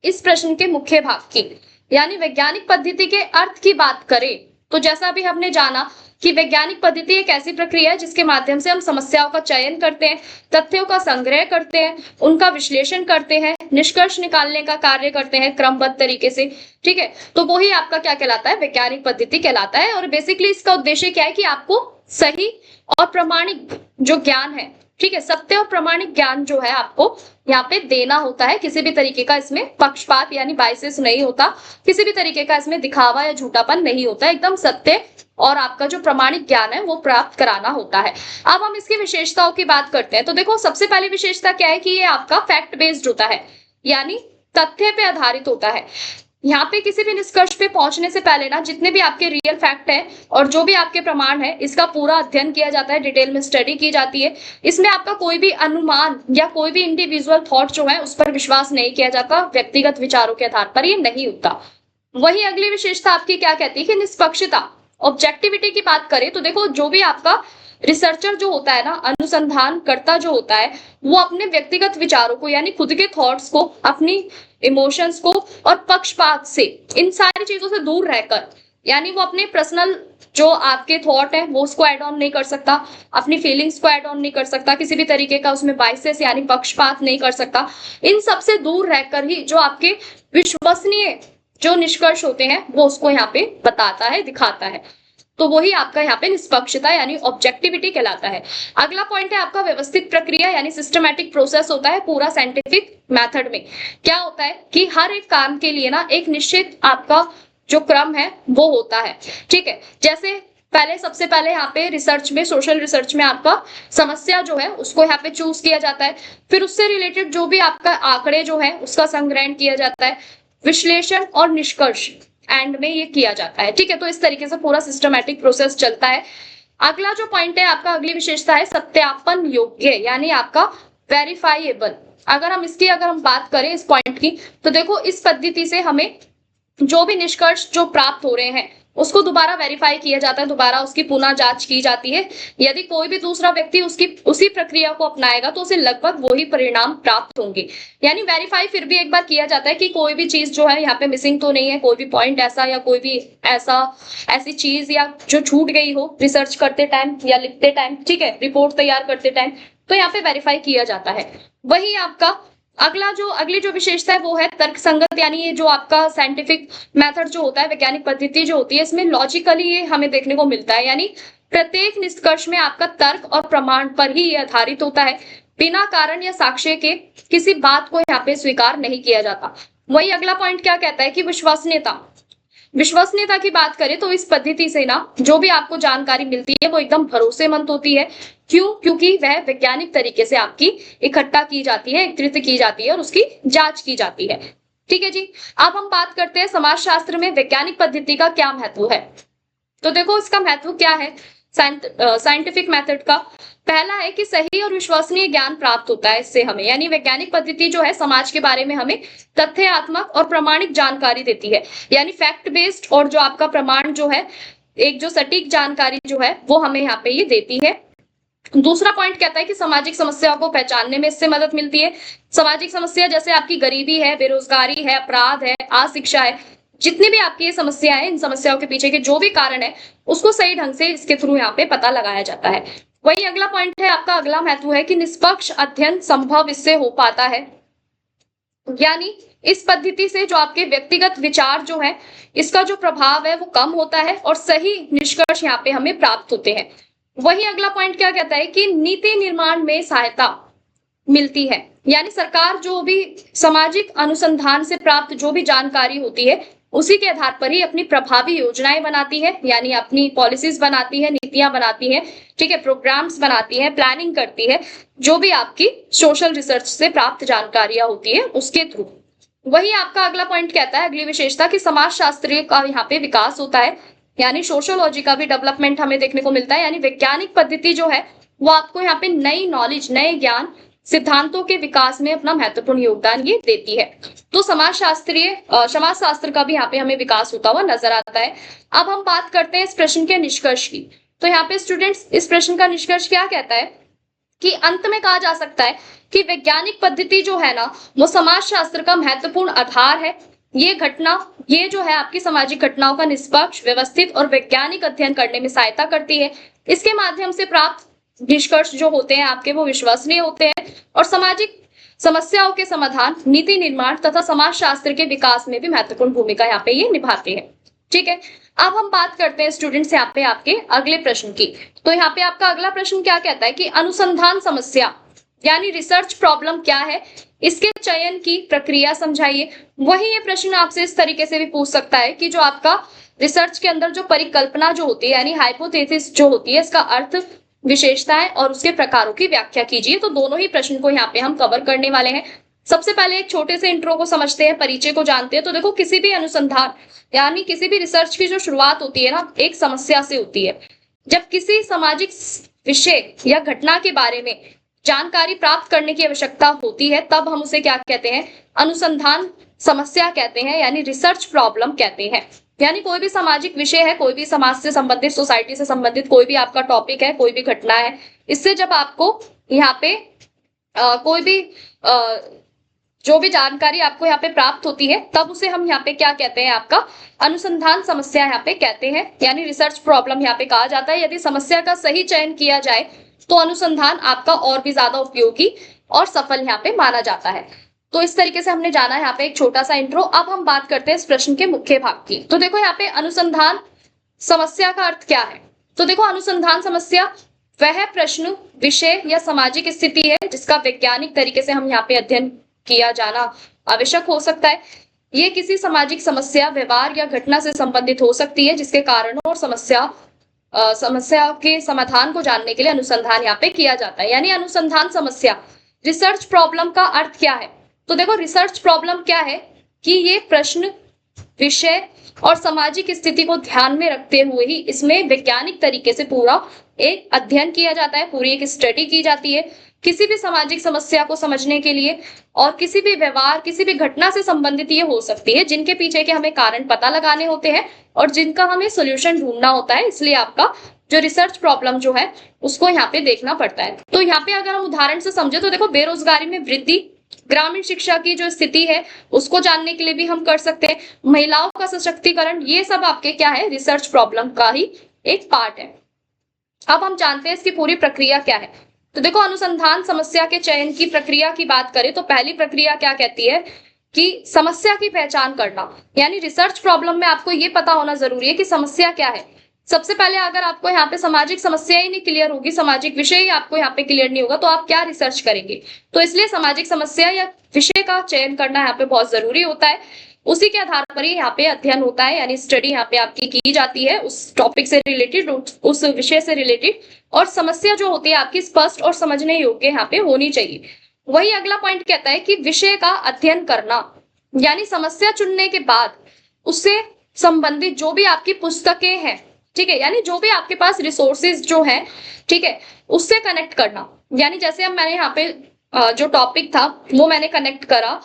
इस प्रश्न के मुख्य भाग की, यानी वैज्ञानिक पद्धति के अर्थ की बात करें तो जैसा भी हमने जाना कि वैज्ञानिक पद्धति एक ऐसी प्रक्रिया है जिसके माध्यम से हम समस्याओं का चयन करते हैं, तथ्यों का संग्रह करते हैं, उनका विश्लेषण करते हैं, निष्कर्ष निकालने का कार्य करते हैं क्रमबद्ध तरीके से। ठीक है, तो वही आपका क्या कहलाता है, वैज्ञानिक पद्धति कहलाता है। और बेसिकली इसका उद्देश्य क्या है कि आपको सही और प्रमाणिक जो ज्ञान है, ठीक है, सत्य और प्रमाणिक ज्ञान जो है आपको यहाँ पे देना होता है। किसी भी तरीके का इसमें पक्षपात यानी बाइसेस नहीं होता, किसी भी तरीके का इसमें दिखावा या झूठापन नहीं होता, एकदम सत्य और आपका जो प्रमाणिक ज्ञान है वो प्राप्त कराना होता है। अब हम इसकी विशेषताओं की बात करते हैं। तो देखो सबसे पहली विशेषता क्या है कि ये आपका फैक्ट बेस्ड होता है, यानी तथ्य पे आधारित होता है। यहाँ पे किसी भी निष्कर्ष पे पहुंचने से पहले ना जितने भी आपके रियल फैक्ट है और जो भी आपके प्रमाण है, इसका पूरा अध्ययन किया जाता है, डिटेल में स्टडी की जाती है। इसमें आपका कोई भी अनुमान या कोई भी इंडिविजुअल थॉट जो है उस पर विश्वास नहीं किया जाता, व्यक्तिगत विचारों के आधार पर ये नहीं होता। वही अगली विशेषता आपकी क्या कहती है कि निष्पक्षता, ऑब्जेक्टिविटी की बात करें तो देखो जो भी आपका रिसर्चर जो होता है ना, अनुसंधानकर्ता जो होता है, वो अपने व्यक्तिगत विचारों को यानी खुद के थॉट्स को, अपनी इमोशंस को और पक्षपात से, इन सारी चीजों से दूर रहकर, यानी वो अपने पर्सनल जो आपके थॉट है वो उसको ऐड ऑन नहीं कर सकता, अपनी फीलिंग्स को ऐड ऑन नहीं कर सकता, किसी भी तरीके का उसमें बाइसेस यानी पक्षपात नहीं कर सकता। इन सब से दूर रहकर ही जो आपके विश्वसनीय जो निष्कर्ष होते हैं वो उसको यहाँ पे बताता है, दिखाता है। तो वही आपका यहाँ पे निष्पक्षता यानी ऑब्जेक्टिविटी कहलाता है। अगला पॉइंट है आपका व्यवस्थित प्रक्रिया यानी सिस्टमैटिक प्रोसेस होता है पूरा साइंटिफिक मेथड में। क्या होता है कि हर एक काम के लिए ना एक निश्चित आपका जो क्रम है वो होता है। ठीक है, जैसे सबसे पहले यहाँ पे रिसर्च में, सोशल रिसर्च में आपका समस्या जो है उसको यहाँ पे चूज किया जाता है, फिर उससे रिलेटेड जो भी आपका आंकड़े जो है उसका संग्रहण किया जाता है, विश्लेषण और निष्कर्ष एंड में ये किया जाता है। ठीक है, तो इस तरीके से पूरा सिस्टमैटिक प्रोसेस चलता है। अगला जो पॉइंट है आपका, अगली विशेषता है सत्यापन योग्य यानी आपका वेरीफाइएबल। अगर हम बात करें इस पॉइंट की तो देखो इस पद्धति से हमें जो भी निष्कर्ष जो प्राप्त हो रहे हैं उसको दोबारा वेरीफाई किया जाता है, दोबारा उसकी पुनः जांच की जाती है। यदि कोई भी दूसरा व्यक्ति उसी प्रक्रिया को अपनाएगा तो उसे लगभग वही परिणाम प्राप्त होंगे। यानी वेरीफाई फिर भी एक बार किया जाता है कि कोई भी चीज जो है यहाँ पे मिसिंग तो नहीं है, कोई भी पॉइंट ऐसा या कोई भी ऐसी चीज या जो छूट गई हो रिसर्च करते टाइम या लिखते टाइम, ठीक है, रिपोर्ट तैयार करते टाइम, तो यहाँ पे वेरीफाई किया जाता है। वही आपका अगली जो विशेषता है वो है तर्क संगत, यानी ये जो आपका साइंटिफिक मेथड जो होता है, वैज्ञानिक पद्धति जो होती है, इसमें लॉजिकली ये हमें देखने को मिलता है, यानी प्रत्येक निष्कर्ष में आपका तर्क और प्रमाण पर ही ये आधारित होता है, बिना कारण या साक्ष्य के किसी बात को यहाँ पे स्वीकार नहीं किया जाता। वही अगला पॉइंट क्या कहता है कि विश्वसनीयता की बात करें तो इस पद्धति से ना जो भी आपको जानकारी मिलती है वो एकदम भरोसेमंद होती है। क्यों? क्योंकि वह वैज्ञानिक तरीके से आपकी इकट्ठा की जाती है, एकत्रित की जाती है और उसकी जांच की जाती है। ठीक है जी, अब हम बात करते हैं समाजशास्त्र में वैज्ञानिक पद्धति का क्या महत्व है। तो देखो इसका महत्व क्या है साइंटिफिक मेथड का। पहला है कि सही और विश्वसनीय ज्ञान प्राप्त होता है इससे हमें, यानी वैज्ञानिक पद्धति जो है समाज के बारे में हमें तथ्यात्मक और प्रमाणिक जानकारी देती है, यानी फैक्ट बेस्ड, और जो आपका प्रमाण जो है, एक जो सटीक जानकारी जो है वो हमें यहाँ पे ये देती है। दूसरा पॉइंट कहता है कि सामाजिक समस्याओं को पहचानने में इससे मदद मिलती है। सामाजिक समस्या जैसे आपकी गरीबी है, बेरोजगारी है, अपराध है, अशिक्षा है, जितनी भी आपकी ये समस्या है, इन समस्याओं के पीछे के जो भी कारण है उसको सही ढंग से इसके थ्रू यहाँ पे पता लगाया जाता है। वही अगला पॉइंट है, आपका अगला महत्व है कि निष्पक्ष अध्ययन संभव इससे हो पाता है, यानी इस पद्धति से जो आपके व्यक्तिगत विचार जो है, इसका जो प्रभाव है वो कम होता है और सही निष्कर्ष यहाँ पे हमें प्राप्त होते हैं। वही अगला पॉइंट क्या कहता है कि नीति निर्माण में सहायता मिलती है, यानी सरकार जो भी सामाजिक अनुसंधान से प्राप्त जो भी जानकारी होती है उसी के आधार पर ही अपनी प्रभावी योजनाएं बनाती है, यानी अपनी पॉलिसीज बनाती है, नीतियां बनाती है, ठीक है, प्रोग्राम्स बनाती है, प्लानिंग करती है, जो भी आपकी सोशल रिसर्च से प्राप्त जानकारियां होती है उसके थ्रू। वही आपका अगला पॉइंट कहता है, अगली विशेषता, कि समाजशास्त्रीय का यहाँ पे विकास होता है, यानी सोशियोलॉजी का भी डेवलपमेंट हमें देखने को मिलता है, यानी वैज्ञानिक पद्धति जो है वो आपको यहाँ पे नई नॉलेज, नए ज्ञान, सिद्धांतों के विकास में अपना महत्वपूर्ण योगदान ये देती है। तो समाजशास्त्र का भी यहाँ पे हमें विकास होता हुआ नजर आता है। अब हम बात करते हैं इस प्रश्न के निष्कर्ष की। तो यहाँ पे स्टूडेंट्स, इस प्रश्न का निष्कर्ष क्या कहता है कि अंत में कहा जा सकता है कि वैज्ञानिक पद्धति जो है ना वो समाजशास्त्र का महत्वपूर्ण आधार है। ये जो है आपकी सामाजिक घटनाओं का निष्पक्ष, व्यवस्थित और वैज्ञानिक अध्ययन करने में सहायता करती है। इसके माध्यम से प्राप्त निष्कर्ष जो होते हैं आपके वो विश्वसनीय होते हैं और सामाजिक समस्याओं के समाधान, नीति निर्माण तथा समाजशास्त्र के विकास में भी महत्वपूर्ण भूमिका यहाँ पे ये निभाते हैं। ठीक है, अब हम बात करते हैं स्टूडेंट्स यहाँ पे आपके अगले प्रश्न की। तो यहाँ पे आपका अगला प्रश्न क्या कहता है कि अनुसंधान समस्या यानी रिसर्च प्रॉब्लम क्या है, इसके चयन की प्रक्रिया समझाइए। वही ये प्रश्न आपसे इस तरीके से भी पूछ सकता है कि जो आपका रिसर्च के अंदर जो परिकल्पना जो होती है यानी हाइपोथेसिस जो होती है, इसका अर्थ, विशेषताएं और उसके प्रकारों की व्याख्या कीजिए। तो दोनों ही प्रश्न को यहाँ पे हम कवर करने वाले हैं। सबसे पहले एक छोटे से इंट्रो को समझते हैं, परिचय को जानते हैं। तो देखो, किसी भी अनुसंधान यानी किसी भी रिसर्च की जो शुरुआत होती है ना, एक समस्या से होती है। जब किसी सामाजिक विषय या घटना के बारे में जानकारी प्राप्त करने की आवश्यकता होती है, तब हम उसे क्या कहते हैं, अनुसंधान समस्या कहते हैं, यानी रिसर्च प्रॉब्लम कहते हैं। यानी कोई भी सामाजिक विषय है, कोई भी समाज से संबंधित, सोसाइटी से संबंधित कोई भी आपका टॉपिक है, कोई भी घटना है, इससे जब आपको यहाँ पे कोई भी जो भी जानकारी आपको यहाँ पे प्राप्त होती है, तब उसे हम यहाँ पे क्या कहते हैं, आपका अनुसंधान समस्या यहाँ पे कहते हैं, यानी रिसर्च प्रॉब्लम यहाँ पे कहा जाता है। यदि समस्या का सही चयन किया जाए तो अनुसंधान आपका और भी ज्यादा उपयोगी और सफल यहाँ पे माना जाता है। तो इस तरीके से हमने जाना यहाँ पे एक छोटा सा इंट्रो। अब हम बात करते हैं इस प्रश्न के मुख्य भाग की। तो देखो, यहाँ पे अनुसंधान समस्या का अर्थ क्या है। तो देखो, अनुसंधान समस्या वह प्रश्न, विषय या सामाजिक स्थिति है जिसका वैज्ञानिक तरीके से हम यहाँ पे अध्ययन किया जाना आवश्यक हो सकता है। ये किसी सामाजिक समस्या, व्यवहार या घटना से संबंधित हो सकती है, जिसके कारणों और समस्या के समाधान को जानने के लिए अनुसंधान यहाँ पे किया जाता है। यानी अनुसंधान समस्या, रिसर्च प्रॉब्लम का अर्थ क्या है। तो देखो, रिसर्च प्रॉब्लम क्या है कि ये प्रश्न, विषय और सामाजिक स्थिति को ध्यान में रखते हुए ही इसमें वैज्ञानिक तरीके से पूरा एक अध्ययन किया जाता है, पूरी एक स्टडी की जाती है किसी भी सामाजिक समस्या को समझने के लिए। और किसी भी व्यवहार, किसी भी घटना से संबंधित ये हो सकती है, जिनके पीछे के हमें कारण पता लगाने होते हैं और जिनका हमें सोल्यूशन ढूंढना होता है। इसलिए आपका जो रिसर्च प्रॉब्लम जो है उसको यहाँ पे देखना पड़ता है। तो यहाँ पे अगर हम उदाहरण से समझे तो देखो, बेरोजगारी में वृद्धि, ग्रामीण शिक्षा की जो स्थिति है उसको जानने के लिए भी हम कर सकते हैं, महिलाओं का सशक्तिकरण, ये सब आपके क्या है, रिसर्च प्रॉब्लम का ही एक पार्ट है। अब हम जानते हैं इसकी पूरी प्रक्रिया क्या है। तो देखो, अनुसंधान समस्या के चयन की प्रक्रिया की बात करें तो पहली प्रक्रिया क्या कहती है कि समस्या की पहचान करना। यानी रिसर्च प्रॉब्लम में आपको ये पता होना जरूरी है कि समस्या क्या है। सबसे पहले अगर आपको यहाँ पे सामाजिक समस्या ही नहीं क्लियर होगी, सामाजिक विषय ही आपको यहाँ पे क्लियर नहीं होगा, तो आप क्या रिसर्च करेंगे। तो इसलिए सामाजिक समस्या या विषय का चयन करना यहाँ पे बहुत जरूरी होता है। उसी के आधार पर ही यहाँ पे अध्ययन होता है, यानी स्टडी यहाँ पे आपकी की जाती है उस टॉपिक से रिलेटेड, उस विषय से रिलेटेड। और समस्या जो होती है आपकी स्पष्ट और समझने योग्य यहाँ पे होनी चाहिए। वही अगला पॉइंट कहता है कि विषय का अध्ययन करना, यानी समस्या चुनने के बाद उससे संबंधित जो भी आपकी पुस्तकें हैं, ठीक है, यानी जो भी आपके पास रिसोर्सेज जो है, ठीक है, उससे कनेक्ट करना। यानी जैसे अब मैंने यहाँ पे जो टॉपिक था वो मैंने कनेक्ट करा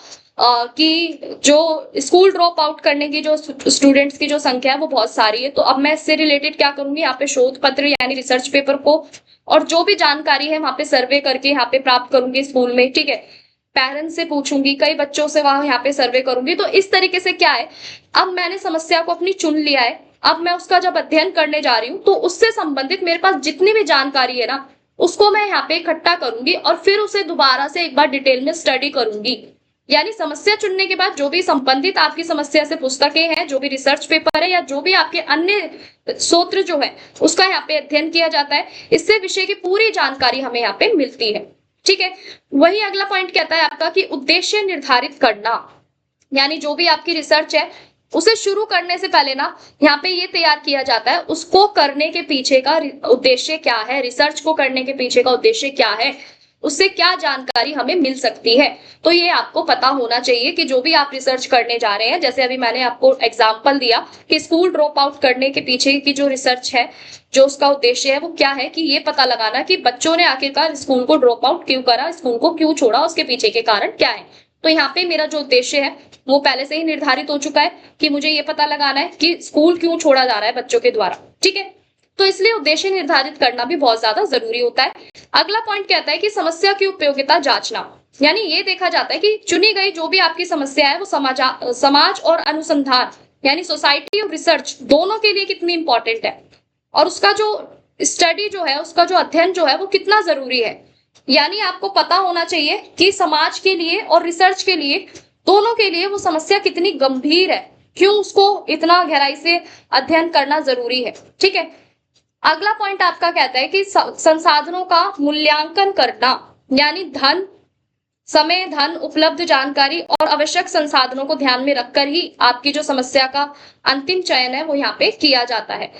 कि जो स्कूल ड्रॉप आउट करने की जो स्टूडेंट्स की जो संख्या है वो बहुत सारी है। तो अब मैं इससे रिलेटेड क्या करूंगी, यहाँ पे शोध पत्र यानी रिसर्च पेपर को और जो भी जानकारी है वहां पे सर्वे करके यहाँ पे प्राप्त करूंगी स्कूल में, ठीक है, पेरेंट्स से पूछूंगी, कई बच्चों से वहां यहाँ पे सर्वे करूंगी। तो इस तरीके से क्या है, अब मैंने समस्या को अपनी चुन लिया है, अब मैं उसका जब अध्ययन करने जा रही हूँ तो उससे संबंधित मेरे पास जितनी भी जानकारी है ना उसको मैं यहाँ पे इकट्ठा करूंगी और फिर उसे दोबारा से एक बार डिटेल में स्टडी करूंगी। यानी समस्या चुनने के बाद जो भी संबंधित आपकी समस्या से पुस्तकें हैं, जो भी रिसर्च पेपर है या जो भी आपके अन्य सूत्र जो है उसका यहाँ पे अध्ययन किया जाता है, इससे विषय की पूरी जानकारी हमें यहाँ पे मिलती है। ठीक है, वही अगला पॉइंट कहता है आपका कि उद्देश्य निर्धारित करना, यानी जो भी आपकी रिसर्च है उसे शुरू करने से पहले ना यहाँ पे ये तैयार किया जाता है उसको करने के पीछे का उद्देश्य क्या है, रिसर्च को करने के पीछे का उद्देश्य क्या है, उससे क्या जानकारी हमें मिल सकती है। तो ये आपको पता होना चाहिए कि जो भी आप रिसर्च करने जा रहे हैं, जैसे अभी मैंने आपको एग्जांपल दिया कि स्कूल ड्रॉप आउट करने के पीछे की जो रिसर्च है, जो उसका उद्देश्य है वो क्या है, कि ये पता लगाना कि बच्चों ने आखिरकार स्कूल को ड्रॉप आउट क्यों करा, स्कूल को क्यों छोड़ा, उसके पीछे के कारण क्या है। तो यहाँ पे मेरा जो उद्देश्य है वो पहले से ही निर्धारित हो चुका है कि मुझे ये पता लगाना है कि स्कूल क्यों छोड़ा जा रहा है बच्चों के द्वारा। ठीक है, तो इसलिए उद्देश्य निर्धारित करना भी बहुत ज्यादा जरूरी होता है। अगला पॉइंट कहता है कि समस्या की उपयोगिता जांचना, यानी ये देखा जाता है कि चुनी गई जो भी आपकी समस्या है वो समाज और अनुसंधान यानी सोसाइटी और रिसर्च दोनों के लिए कितनी इंपॉर्टेंट है और उसका जो स्टडी जो है, उसका जो अध्ययन जो है वो कितना जरूरी है। यानी आपको पता होना चाहिए कि समाज के लिए और रिसर्च के लिए, दोनों के लिए वो समस्या कितनी गंभीर है, क्यों उसको इतना गहराई से अध्ययन करना जरूरी है। ठीक है, अगला पॉइंट आपका कहता है कि संसाधनों का मूल्यांकन करना, यानी धन, समय, धन, उपलब्ध जानकारी और आवश्यक संसाधनों को ध्यान में रखकर ही आपकी जो समस्या का अंतिम चयन है वो यहाँ पे किया जाता है।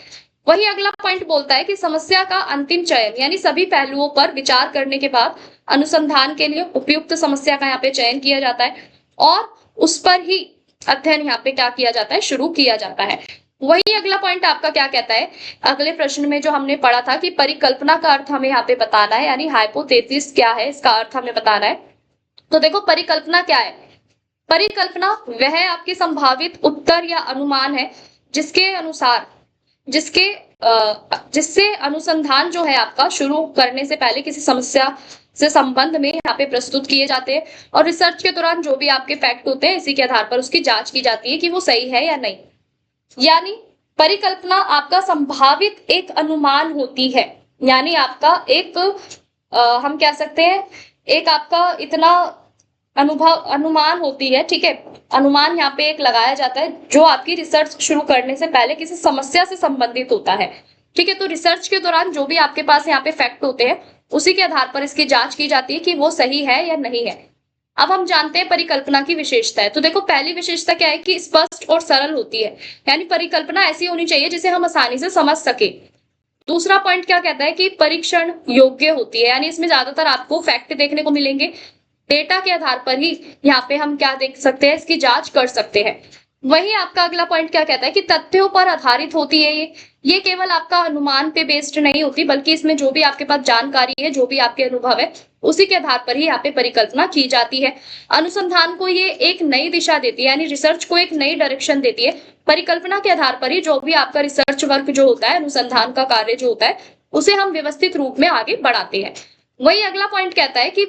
वही अगला पॉइंट बोलता है कि समस्या का अंतिम चयन, यानी सभी पहलुओं पर विचार करने के बाद अनुसंधान के लिए उपयुक्त समस्या का यहाँ पे चयन किया जाता है और उस पर ही अध्ययन यहाँ पे क्या किया जाता है, शुरू किया जाता है। वही अगला पॉइंट आपका क्या कहता है, अगले प्रश्न में जो हमने पढ़ा था कि परिकल्पना का अर्थ हमें यहाँ पे बताना है, यानी हाइपोथेसिस क्या है, इसका अर्थ हमें बताना है। तो देखो परिकल्पना क्या है, परिकल्पना वह आपकी संभावित उत्तर या अनुमान है जिसके अनुसार जिससे अनुसंधान जो है आपका शुरू करने से पहले किसी समस्या से संबंध में यहाँ पे प्रस्तुत किए जाते हैं और रिसर्च के दौरान जो भी आपके फैक्ट होते हैं इसी के आधार पर उसकी जांच की जाती है कि वो सही है या नहीं। यानी परिकल्पना आपका संभावित एक अनुमान होती है, यानी आपका एक हम कह सकते हैं एक आपका इतना अनुमान होती है। ठीक है, अनुमान यहाँ पे एक लगाया जाता है जो आपकी रिसर्च शुरू करने से पहले किसी समस्या से संबंधित होता है। ठीक है, तो रिसर्च के दौरान जो भी आपके पास यहाँ पे फैक्ट होते हैं उसी के आधार पर इसकी जांच की जाती है कि वो सही है या नहीं है। अब हम जानते हैं परिकल्पना की विशेषता है। तो देखो पहली विशेषता क्या है कि स्पष्ट और सरल होती है, यानी परिकल्पना ऐसी होनी चाहिए जिसे हम आसानी से समझ सके। दूसरा पॉइंट क्या कहता है कि परीक्षण योग्य होती है, यानी इसमें ज्यादातर आपको फैक्ट देखने को मिलेंगे, डेटा के आधार पर ही यहाँ पे हम क्या देख सकते हैं, इसकी जांच कर सकते हैं। वही आपका अगला पॉइंट क्या कहता है कि तथ्यों पर आधारित होती है। ये केवल आपका अनुमान पे बेस्ड नहीं होती, बल्कि इसमें जो भी आपके पास जानकारी है, जो भी आपके अनुभव है, उसी के आधार पर ही यहाँ पे परिकल्पना की जाती है। अनुसंधान को ये एक नई दिशा देती है, यानी रिसर्च को एक नई डायरेक्शन देती है। परिकल्पना के आधार पर ही जो भी आपका रिसर्च वर्क जो होता है, अनुसंधान का कार्य जो होता है, उसे हम व्यवस्थित रूप में आगे बढ़ाते हैं। वही अगला पॉइंट कहता है कि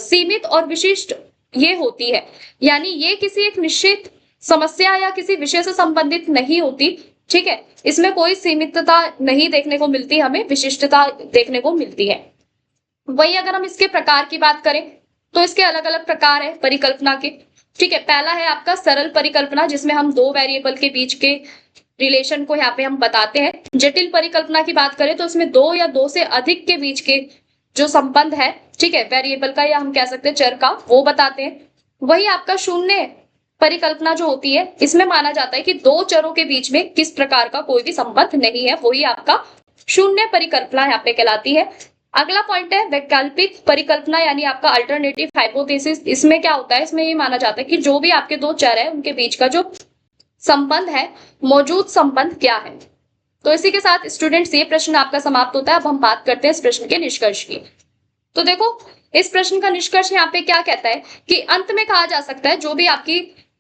सीमित और विशिष्ट ये होती है, यानी ये किसी एक निश्चित समस्या या किसी विषय से संबंधित नहीं होती। ठीक है, इसमें कोई सीमितता नहीं देखने को मिलती, हमें विशिष्टता देखने को मिलती है। वही अगर हम इसके प्रकार की बात करें तो इसके अलग अलग प्रकार है परिकल्पना के। ठीक है, पहला है आपका सरल परिकल्पना, जिसमें हम दो वेरिएबल के बीच के रिलेशन को यहाँ पे हम बताते हैं। जटिल परिकल्पना की बात करें तो इसमें दो या दो से अधिक के बीच के जो संबंध है, ठीक है, वेरिएबल का या हम कह सकते हैं चर का, वो बताते हैं। वही आपका शून्य परिकल्पना जो होती है, इसमें माना जाता है कि दो चरों के बीच में किस प्रकार का कोई भी संबंध नहीं है, वही आपका शून्य परिकल्पना यहाँ पे कहलाती है। अगला पॉइंट है वैकल्पिक परिकल्पना, यानी आपका अल्टरनेटिव हाइपोथेसिस। इसमें क्या होता है, इसमें ये माना जाता है कि जो भी आपके दो चर है उनके बीच का जो संबंध है, मौजूद संबंध क्या है। तो इसी के साथ स्टूडेंट्स ये प्रश्न आपका समाप्त होता है। अब हम बात करते हैं इस प्रश्न के निष्कर्ष की। तो देखो इस प्रश्न का निष्कर्ष यहाँ पे क्या कहता है कि अंत में कहा जा सकता है जो भी आपकी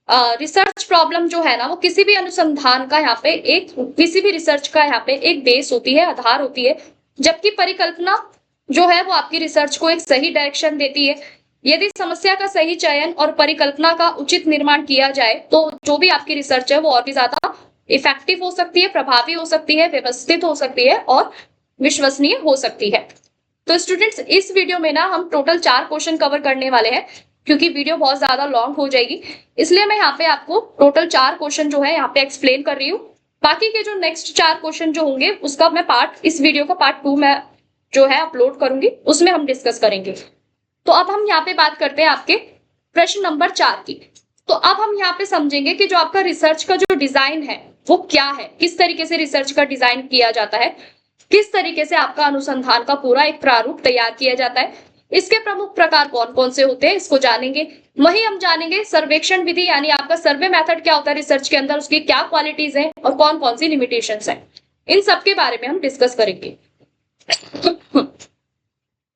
रिसर्च प्रॉब्लम जो है ना, वो किसी भी अनुसंधान का यहाँ पे एक, किसी भी रिसर्च का यहाँ पे एक बेस होती है, आधार होती है, जबकि परिकल्पना जो है वो आपकी रिसर्च को एक सही डायरेक्शन देती है। यदि समस्या का सही चयन और परिकल्पना का उचित निर्माण किया जाए तो जो भी आपकी रिसर्च है वो और भी ज्यादा इफेक्टिव हो सकती है, प्रभावी हो सकती है, व्यवस्थित हो सकती है और विश्वसनीय हो सकती है। तो स्टूडेंट्स इस वीडियो में ना हम टोटल 4 क्वेश्चन कवर करने वाले हैं, क्योंकि वीडियो बहुत ज्यादा लॉन्ग हो जाएगी, इसलिए मैं यहाँ पे आपको टोटल 4 क्वेश्चन जो है यहाँ पे एक्सप्लेन कर रही हूँ। बाकी के जो नेक्स्ट 4 क्वेश्चन जो होंगे उसका मैं इस वीडियो का पार्ट 2 में जो है अपलोड करूंगी, उसमें हम डिस्कस करेंगे। तो अब हम यहाँ पे बात करते हैं आपके प्रश्न नंबर 4 की। तो अब हम यहाँ पे समझेंगे कि जो आपका रिसर्च का जो डिजाइन है वो क्या है, किस तरीके से रिसर्च का डिजाइन किया जाता है, किस तरीके से आपका अनुसंधान का पूरा एक प्रारूप तैयार किया जाता है, इसके प्रमुख प्रकार कौन कौन से होते हैं इसको जानेंगे। वही हम जानेंगे सर्वेक्षण विधि यानी आपका सर्वे मेथड क्या होता है रिसर्च के अंदर, उसकी क्या क्वालिटीज है और कौन कौन सी लिमिटेशंस है, इन सब के बारे में हम डिस्कस करेंगे।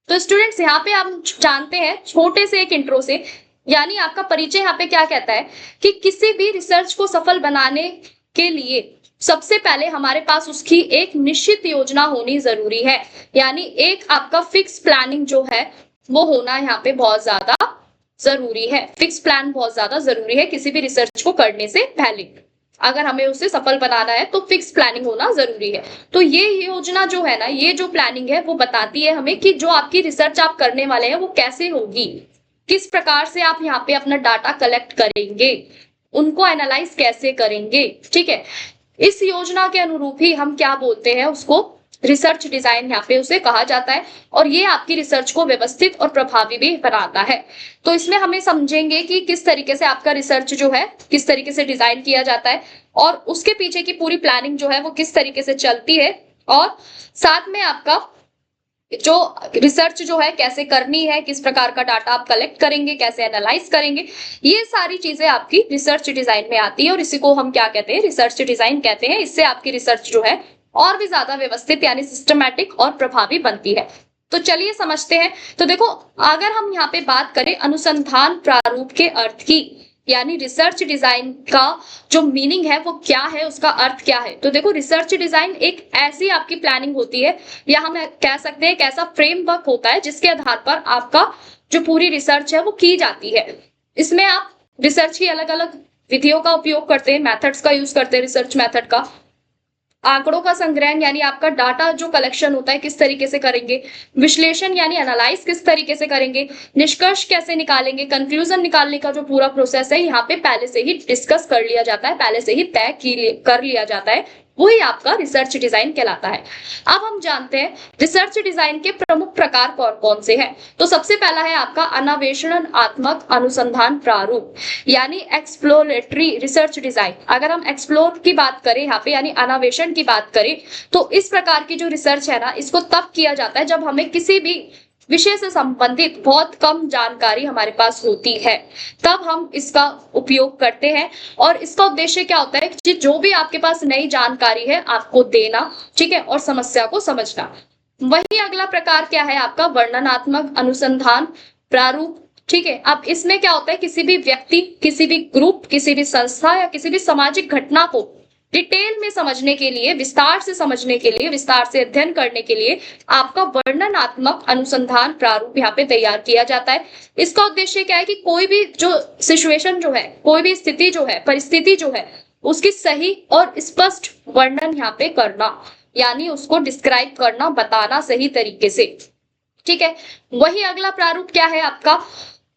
तो स्टूडेंट्स यहाँ पे आप जानते हैं छोटे से एक इंट्रो से, यानी आपका परिचय यहाँ पे क्या कहता है कि किसी भी रिसर्च को सफल बनाने के लिए सबसे पहले हमारे पास उसकी एक निश्चित योजना होनी जरूरी है, यानी एक आपका फिक्स प्लानिंग जो है वो होना यहाँ पे बहुत ज्यादा जरूरी है। फिक्स प्लान बहुत ज्यादा जरूरी है किसी भी रिसर्च को करने से पहले। अगर हमें उसे सफल बनाना है तो फिक्स प्लानिंग होना जरूरी है। तो ये योजना जो है ना, ये जो प्लानिंग है वो बताती है हमें कि जो आपकी रिसर्च आप करने वाले हैं वो कैसे होगी, किस प्रकार से आप यहाँ पे अपना डाटा कलेक्ट करेंगे, उनको एनालाइज कैसे करेंगे। ठीक है, इस योजना के अनुरूप ही हम क्या बोलते हैं उसको रिसर्च डिजाइन यहाँ पे उसे कहा जाता है, और ये आपकी रिसर्च को व्यवस्थित और प्रभावी भी बनाता है। तो इसमें हमें समझेंगे कि किस तरीके से आपका रिसर्च जो है किस तरीके से डिजाइन किया जाता है और उसके पीछे की पूरी प्लानिंग जो है वो किस तरीके से चलती है, और साथ में आपका जो रिसर्च जो है कैसे करनी है, किस प्रकार का डाटा आप कलेक्ट करेंगे, कैसे एनालाइज करेंगे, ये सारी चीजें आपकी रिसर्च डिजाइन में आती है और इसी को हम क्या कहते हैं, रिसर्च डिजाइन कहते हैं। इससे आपकी रिसर्च जो है और भी ज्यादा व्यवस्थित यानी सिस्टमैटिक और प्रभावी बनती है। तो चलिए समझते हैं। तो देखो, अगर हम यहाँ पे बात करें अनुसंधान प्रारूप के अर्थ की, यानी रिसर्च डिजाइन का जो मीनिंग है वो क्या है, उसका अर्थ क्या है, तो देखो रिसर्च डिजाइन एक ऐसी आपकी प्लानिंग होती है या हम कह सकते हैं एक ऐसा फ्रेमवर्क होता है जिसके आधार पर आपका जो पूरी रिसर्च है वो की जाती है। इसमें आप रिसर्च की अलग अलग विधियों का उपयोग करते हैं, मेथड्स का यूज करते हैं, रिसर्च मेथड का, आंकड़ों का संग्रहण यानी आपका डाटा जो कलेक्शन होता है किस तरीके से करेंगे, विश्लेषण यानी एनालाइज किस तरीके से करेंगे, निष्कर्ष कैसे निकालेंगे, कंक्लूजन निकालने का जो पूरा प्रोसेस है यहाँ पे पहले से ही डिस्कस कर लिया जाता है, पहले से ही तय कर लिया जाता है, वही आपका रिसर्च डिजाइन कहलाता है। अब हम जानते हैं रिसर्च डिजाइन के प्रमुख प्रकार कौन कौन से हैं। तो सबसे पहला है आपका अन्वेषणात्मक अनुसंधान प्रारूप यानी एक्सप्लोरेटरी रिसर्च डिजाइन। अगर हम एक्सप्लोर की बात करें यहाँ पे यानी अन्वेषण की बात करें तो इस प्रकार की जो रिसर्च है ना, इसको तब किया जाता है जब हमें किसी भी विषय से संबंधित बहुत कम जानकारी हमारे पास होती है, तब हम इसका उपयोग करते हैं। और इसका उद्देश्य क्या होता है कि जो भी आपके पास नई जानकारी है आपको देना, ठीक है, और समस्या को समझना। वही अगला प्रकार क्या है आपका वर्णनात्मक अनुसंधान प्रारूप। ठीक है, अब इसमें क्या होता है किसी भी व्यक्ति, किसी भी ग्रुप, किसी भी संस्था या किसी भी सामाजिक घटना को डिटेल में समझने के लिए, विस्तार से समझने के लिए, विस्तार से अध्ययन करने के लिए आपका वर्णनात्मक अनुसंधान प्रारूप यहाँ पे तैयार किया जाता है। इसका उद्देश्य क्या है कि कोई भी जो सिचुएशन जो है, कोई भी स्थिति जो है, परिस्थिति जो है, उसकी सही और स्पष्ट वर्णन यहाँ पे करना, यानी उसको डिस्क्राइब करना, बताना सही तरीके से। ठीक है, वही अगला प्रारूप क्या है आपका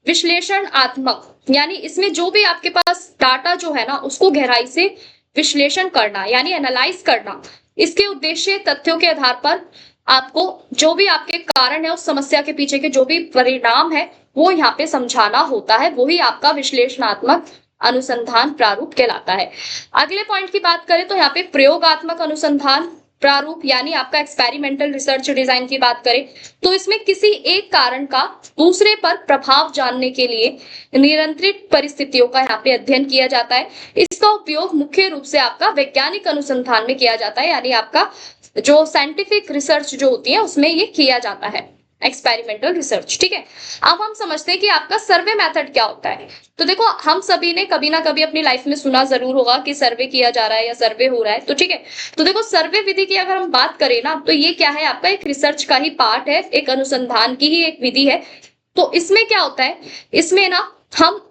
विश्लेषणात्मक, यानी इसमें जो भी आपके पास डाटा जो है ना उसको गहराई से विश्लेषण करना यानी एनालाइज करना। इसके उद्देश्य तथ्यों के आधार पर आपको जो भी आपके कारण है, उस समस्या के पीछे के जो भी परिणाम है वो यहाँ पे समझाना होता है, वही आपका विश्लेषणात्मक अनुसंधान प्रारूप कहलाता है। अगले पॉइंट की बात करें तो यहाँ पे प्रयोगात्मक अनुसंधान प्रारूप यानी आपका एक्सपेरिमेंटल रिसर्च डिजाइन की बात करें तो इसमें किसी एक कारण का दूसरे पर प्रभाव जानने के लिए नियंत्रित परिस्थितियों का यहाँ पे अध्ययन किया जाता है। इसका उपयोग मुख्य रूप से आपका वैज्ञानिक अनुसंधान में किया जाता है, यानी आपका जो साइंटिफिक रिसर्च जो होती है उसमें ये किया जाता है, एक्सपेरिमेंटल रिसर्च। ठीक है, अब हम समझते हैं कि आपका सर्वे मेथड क्या होता है। तो देखो, हम सभी ने कभी ना कभी अपनी लाइफ में सुना जरूर होगा कि सर्वे किया जा रहा है या सर्वे हो रहा है। तो ठीक है, तो देखो सर्वे विधि की अगर हम बात करें ना तो ये क्या है आपका एक रिसर्च का ही पार्ट है, एक अनुसंधान की ही एक विधि है। तो इसमें क्या होता है, इसमें ना हम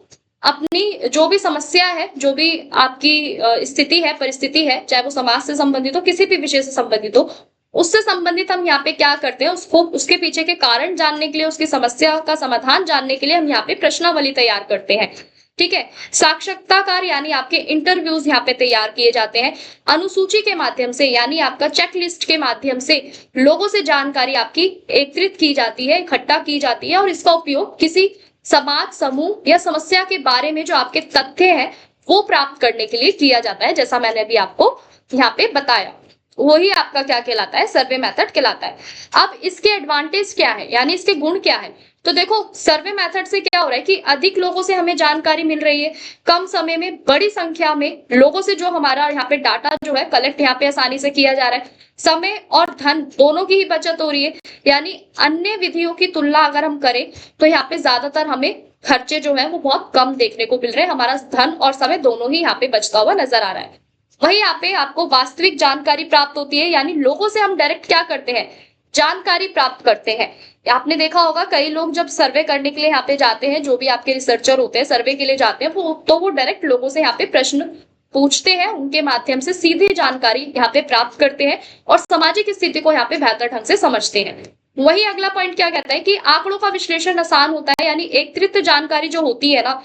अपनी जो भी समस्या है, जो भी आपकी स्थिति है, परिस्थिति है, चाहे वो समाज से संबंधित हो, किसी भी विषय से संबंधित हो, उससे संबंधित हम यहाँ पे क्या करते हैं, उसको उसके पीछे के कारण जानने के लिए, उसकी समस्या का समाधान जानने के लिए हम यहाँ पे प्रश्नावली तैयार करते हैं। ठीक है, साक्षात्कार यानी आपके इंटरव्यूज यहाँ पे तैयार किए जाते हैं। अनुसूची के माध्यम से यानी आपका चेकलिस्ट के माध्यम से लोगों से जानकारी आपकी एकत्रित की जाती है, इकट्ठा की जाती है और इसका उपयोग किसी समाज, समूह या समस्या के बारे में जो आपके तथ्य हैं वो प्राप्त करने के लिए किया जाता है, जैसा मैंने अभी आपको यहाँ पे बताया। वही आपका क्या कहलाता है, सर्वे मेथड कहलाता है। अब इसके एडवांटेज क्या है, यानी इसके गुण क्या है? तो देखो, सर्वे मेथड से क्या हो रहा है कि अधिक लोगों से हमें जानकारी मिल रही है, कम समय में बड़ी संख्या में लोगों से जो हमारा यहाँ पे डाटा जो है कलेक्ट यहाँ पे आसानी से किया जा रहा है, समय और धन दोनों की ही बचत हो रही है। यानी अन्य विधियों की तुलना अगर हम करें तो यहाँ पे ज्यादातर हमें खर्चे जो है वो बहुत कम देखने को मिल रहे हैं, हमारा धन और समय दोनों ही यहाँ पे बचता हुआ नजर आ रहा है। वही यहाँ पे आपको वास्तविक जानकारी प्राप्त होती है, यानी लोगों से हम डायरेक्ट क्या करते हैं, जानकारी प्राप्त करते हैं। आपने देखा होगा कई लोग जब सर्वे करने के लिए यहाँ पे जाते हैं, जो भी आपके रिसर्चर होते हैं सर्वे के लिए जाते हैं, वो डायरेक्ट लोगों से यहाँ पे प्रश्न पूछते हैं, उनके माध्यम से सीधी जानकारी यहाँ पे प्राप्त करते हैं और सामाजिक स्थिति को यहाँ पे बेहतर ढंग से समझते हैं। वही अगला पॉइंट क्या कहता है कि आंकड़ों का विश्लेषण आसान होता है, यानी एकत्रित जानकारी जो होती है ना,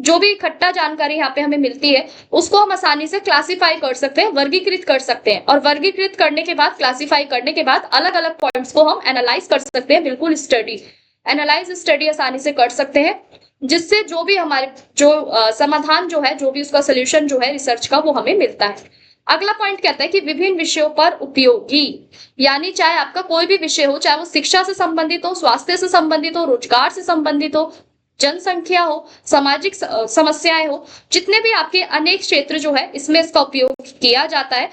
जो भी इकट्ठा जानकारी यहाँ पे हमें मिलती है उसको हम आसानी से क्लासिफाई कर सकते हैं, वर्गीकृत कर सकते हैं और वर्गीकृत करने के बाद, क्लासिफाई करने के बाद अलग अलग पॉइंट्स को हम एनालाइज कर सकते हैं, बिल्कुल स्टडी आसानी से कर सकते हैं, जिससे जो भी हमारे जो समाधान जो है, जो भी उसका सोल्यूशन जो है रिसर्च का, वो हमें मिलता है। अगला पॉइंट कहता है कि विभिन्न विषयों पर उपयोगी, यानी चाहे आपका कोई भी विषय हो, चाहे वो शिक्षा से संबंधित हो, स्वास्थ्य से संबंधित हो, रोजगार से संबंधित हो, जनसंख्या हो, सामाजिक समस्याएं हो, जितने भी आपके अनेक क्षेत्र जो है इसमें इसका उपयोग किया जाता है,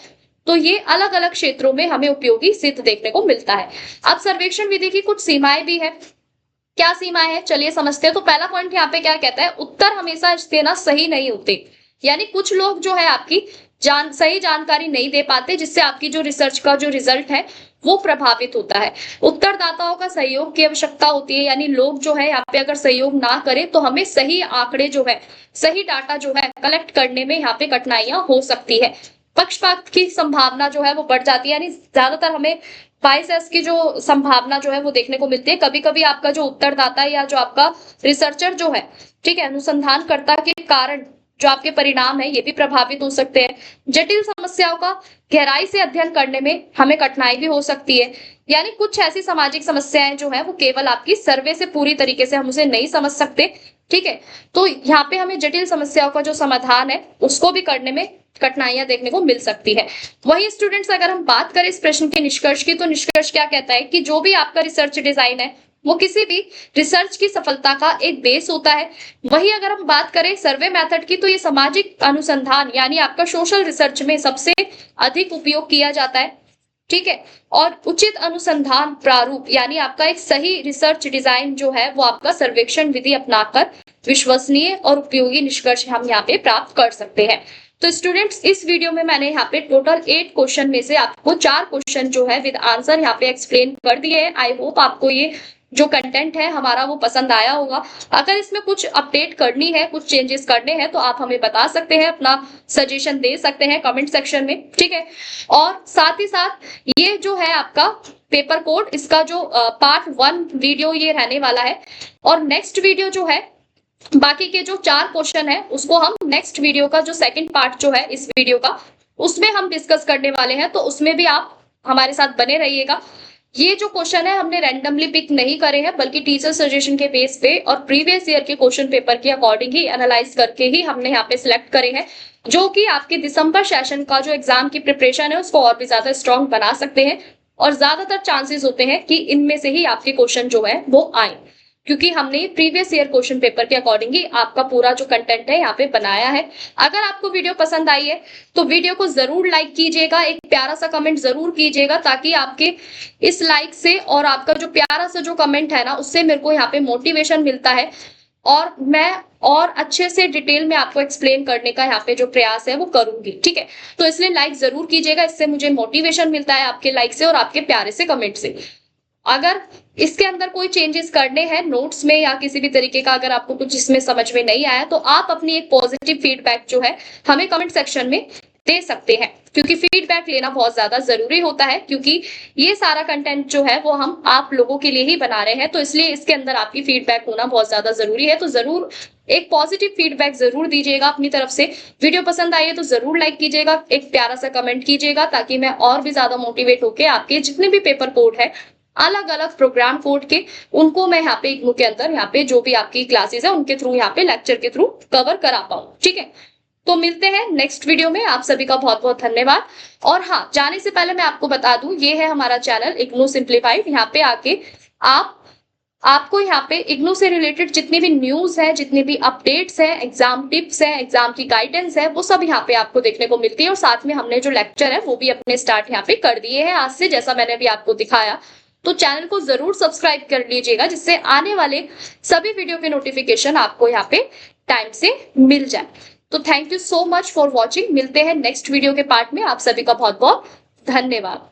तो ये अलग अलग क्षेत्रों में हमें उपयोगी सिद्ध देखने को मिलता है। अब सर्वेक्षण विधि की कुछ सीमाएं भी है। क्या सीमाएं है, चलिए समझते हैं। तो पहला पॉइंट यहाँ पे क्या कहता है, उत्तर हमेशा देना सही नहीं होते, यानी कुछ लोग जो है आपकी सही जानकारी नहीं दे पाते, जिससे आपकी जो रिसर्च का जो रिजल्ट है वो प्रभावित होता है। उत्तरदाताओं का सहयोग की आवश्यकता होती है, यानी लोग जो है यहाँ पे अगर सहयोग ना करें तो हमें सही आंकड़े जो है, सही डाटा जो है कलेक्ट करने में यहाँ पे कठिनाइयां हो सकती है। पक्षपात की संभावना जो है वो बढ़ जाती है, यानी ज्यादातर हमें बायसेस की जो संभावना जो है वो देखने को मिलती है। कभी कभी आपका जो उत्तरदाता या जो आपका रिसर्चर जो है, ठीक है, अनुसंधानकर्ता के कारण जो आपके परिणाम है ये भी प्रभावित हो सकते हैं। जटिल समस्याओं का गहराई से अध्ययन करने में हमें कठिनाई भी हो सकती है, यानी कुछ ऐसी सामाजिक समस्याएं जो है वो केवल आपकी सर्वे से पूरी तरीके से हम उसे नहीं समझ सकते। ठीक है, तो यहाँ पे हमें जटिल समस्याओं का जो समाधान है उसको भी करने में कठिनाइयां देखने को मिल सकती है। वही स्टूडेंट्स, अगर हम बात करें इस प्रश्न के निष्कर्ष की, तो निष्कर्ष क्या कहता है कि जो भी आपका रिसर्च डिजाइन है वो किसी भी रिसर्च की सफलता का एक बेस होता है। वही अगर हम बात करें सर्वे मेथड की, तो ये सामाजिक अनुसंधान यानी आपका सोशल रिसर्च में सबसे अधिक उपयोग किया जाता है। ठीक है, और उचित अनुसंधान प्रारूप यानी आपका एक सही रिसर्च डिजाइन जो है वो आपका सर्वेक्षण विधि अपनाकर विश्वसनीय और उपयोगी निष्कर्ष हम यहाँ पे प्राप्त कर सकते हैं। तो स्टूडेंट्स, इस वीडियो में मैंने यहाँ पे टोटल 8 क्वेश्चन में से आपको 4 क्वेश्चन जो है विद आंसर यहाँ पे एक्सप्लेन कर दिए हैं। आई होप आपको ये जो कंटेंट है हमारा वो पसंद आया होगा। अगर इसमें कुछ अपडेट करनी है, कुछ चेंजेस करने हैं, तो आप हमें बता सकते हैं, अपना सजेशन दे सकते हैं कमेंट सेक्शन में। ठीक है, और साथ ही साथ ये जो है आपका पेपर कोड, इसका जो पार्ट 1 वीडियो ये रहने वाला है, और नेक्स्ट वीडियो जो है बाकी के जो 4 क्वेश्चन है उसको हम नेक्स्ट वीडियो का जो सेकंड पार्ट जो है इस वीडियो का, उसमें हम डिस्कस करने वाले हैं। तो उसमें भी आप हमारे साथ बने रहिएगा। ये जो क्वेश्चन है हमने रैंडमली पिक नहीं करे हैं, बल्कि टीचर सजेशन के बेस पे और प्रीवियस ईयर के क्वेश्चन पेपर के अकॉर्डिंग ही एनालाइज करके ही हमने यहाँ पे सिलेक्ट करे हैं, जो कि आपके दिसंबर सेशन का जो एग्जाम की प्रिपरेशन है उसको और भी ज्यादा स्ट्रॉन्ग बना सकते हैं, और ज्यादातर चांसेस होते हैं कि इनमें से ही आपके क्वेश्चन जो है वो आए, क्योंकि हमने प्रीवियस ईयर क्वेश्चन पेपर के अकॉर्डिंग ही आपका पूरा जो कंटेंट है यहाँ पे बनाया है। अगर आपको वीडियो पसंद आई है तो वीडियो को जरूर लाइक कीजिएगा, एक प्यारा सा कमेंट जरूर कीजिएगा, ताकि आपके इस लाइक से और आपका जो प्यारा सा जो कमेंट है ना, उससे मेरे को यहाँ पे मोटिवेशन मिलता है और मैं और अच्छे से डिटेल में आपको एक्सप्लेन करने का यहाँ पे जो प्रयास है वो करूंगी। ठीक है, तो इसलिए लाइक जरूर कीजिएगा, इससे मुझे मोटिवेशन मिलता है आपके लाइक से और आपके प्यारे से कमेंट से। अगर इसके अंदर कोई चेंजेस करने हैं नोट्स में या किसी भी तरीके का, अगर आपको कुछ इसमें समझ में नहीं आया, तो आप अपनी एक पॉजिटिव फीडबैक जो है हमें कमेंट सेक्शन में दे सकते हैं, क्योंकि फीडबैक लेना बहुत ज्यादा जरूरी होता है, क्योंकि ये सारा कंटेंट जो है वो हम आप लोगों के लिए ही बना रहे हैं, तो इसलिए इसके अंदर आपकी फीडबैक होना बहुत ज्यादा जरूरी है। तो जरूर एक पॉजिटिव फीडबैक जरूर दीजिएगा अपनी तरफ से। वीडियो पसंद आई है तो जरूर लाइक कीजिएगा, एक प्यारा सा कमेंट कीजिएगा, ताकि मैं और भी ज्यादा मोटिवेट होके आपके जितने भी पेपर कोड है अलग अलग प्रोग्राम कोड के, उनको मैं यहाँ पे इग्नू के अंदर यहाँ पे जो भी आपकी क्लासेस है उनके थ्रू यहाँ पे लेक्चर के थ्रू कवर करा पाऊँ। ठीक है, तो मिलते हैं नेक्स्ट वीडियो में। आप सभी का बहुत बहुत धन्यवाद। और हाँ, जाने से पहले मैं आपको बता दूं, ये है हमारा चैनल इग्नू सिंप्लीफाइड। यहाँ पे आके आपको यहाँ पे इग्नू से रिलेटेड जितनी भी न्यूज है, जितनी भी अपडेट्स है, एग्जाम टिप्स है, एग्जाम की गाइडेंस है, वो सब यहाँ पे आपको देखने को मिलती है। और साथ में हमने जो लेक्चर है वो भी अपने स्टार्ट यहाँ पे कर दिए हैं आज से, जैसा मैंने भी आपको दिखाया। तो चैनल को जरूर सब्सक्राइब कर लीजिएगा, जिससे आने वाले सभी वीडियो के नोटिफिकेशन आपको यहाँ पे टाइम से मिल जाए। तो thank you so much for watching. मिलते हैं नेक्स्ट वीडियो के पार्ट में। आप सभी का बहुत बहुत धन्यवाद।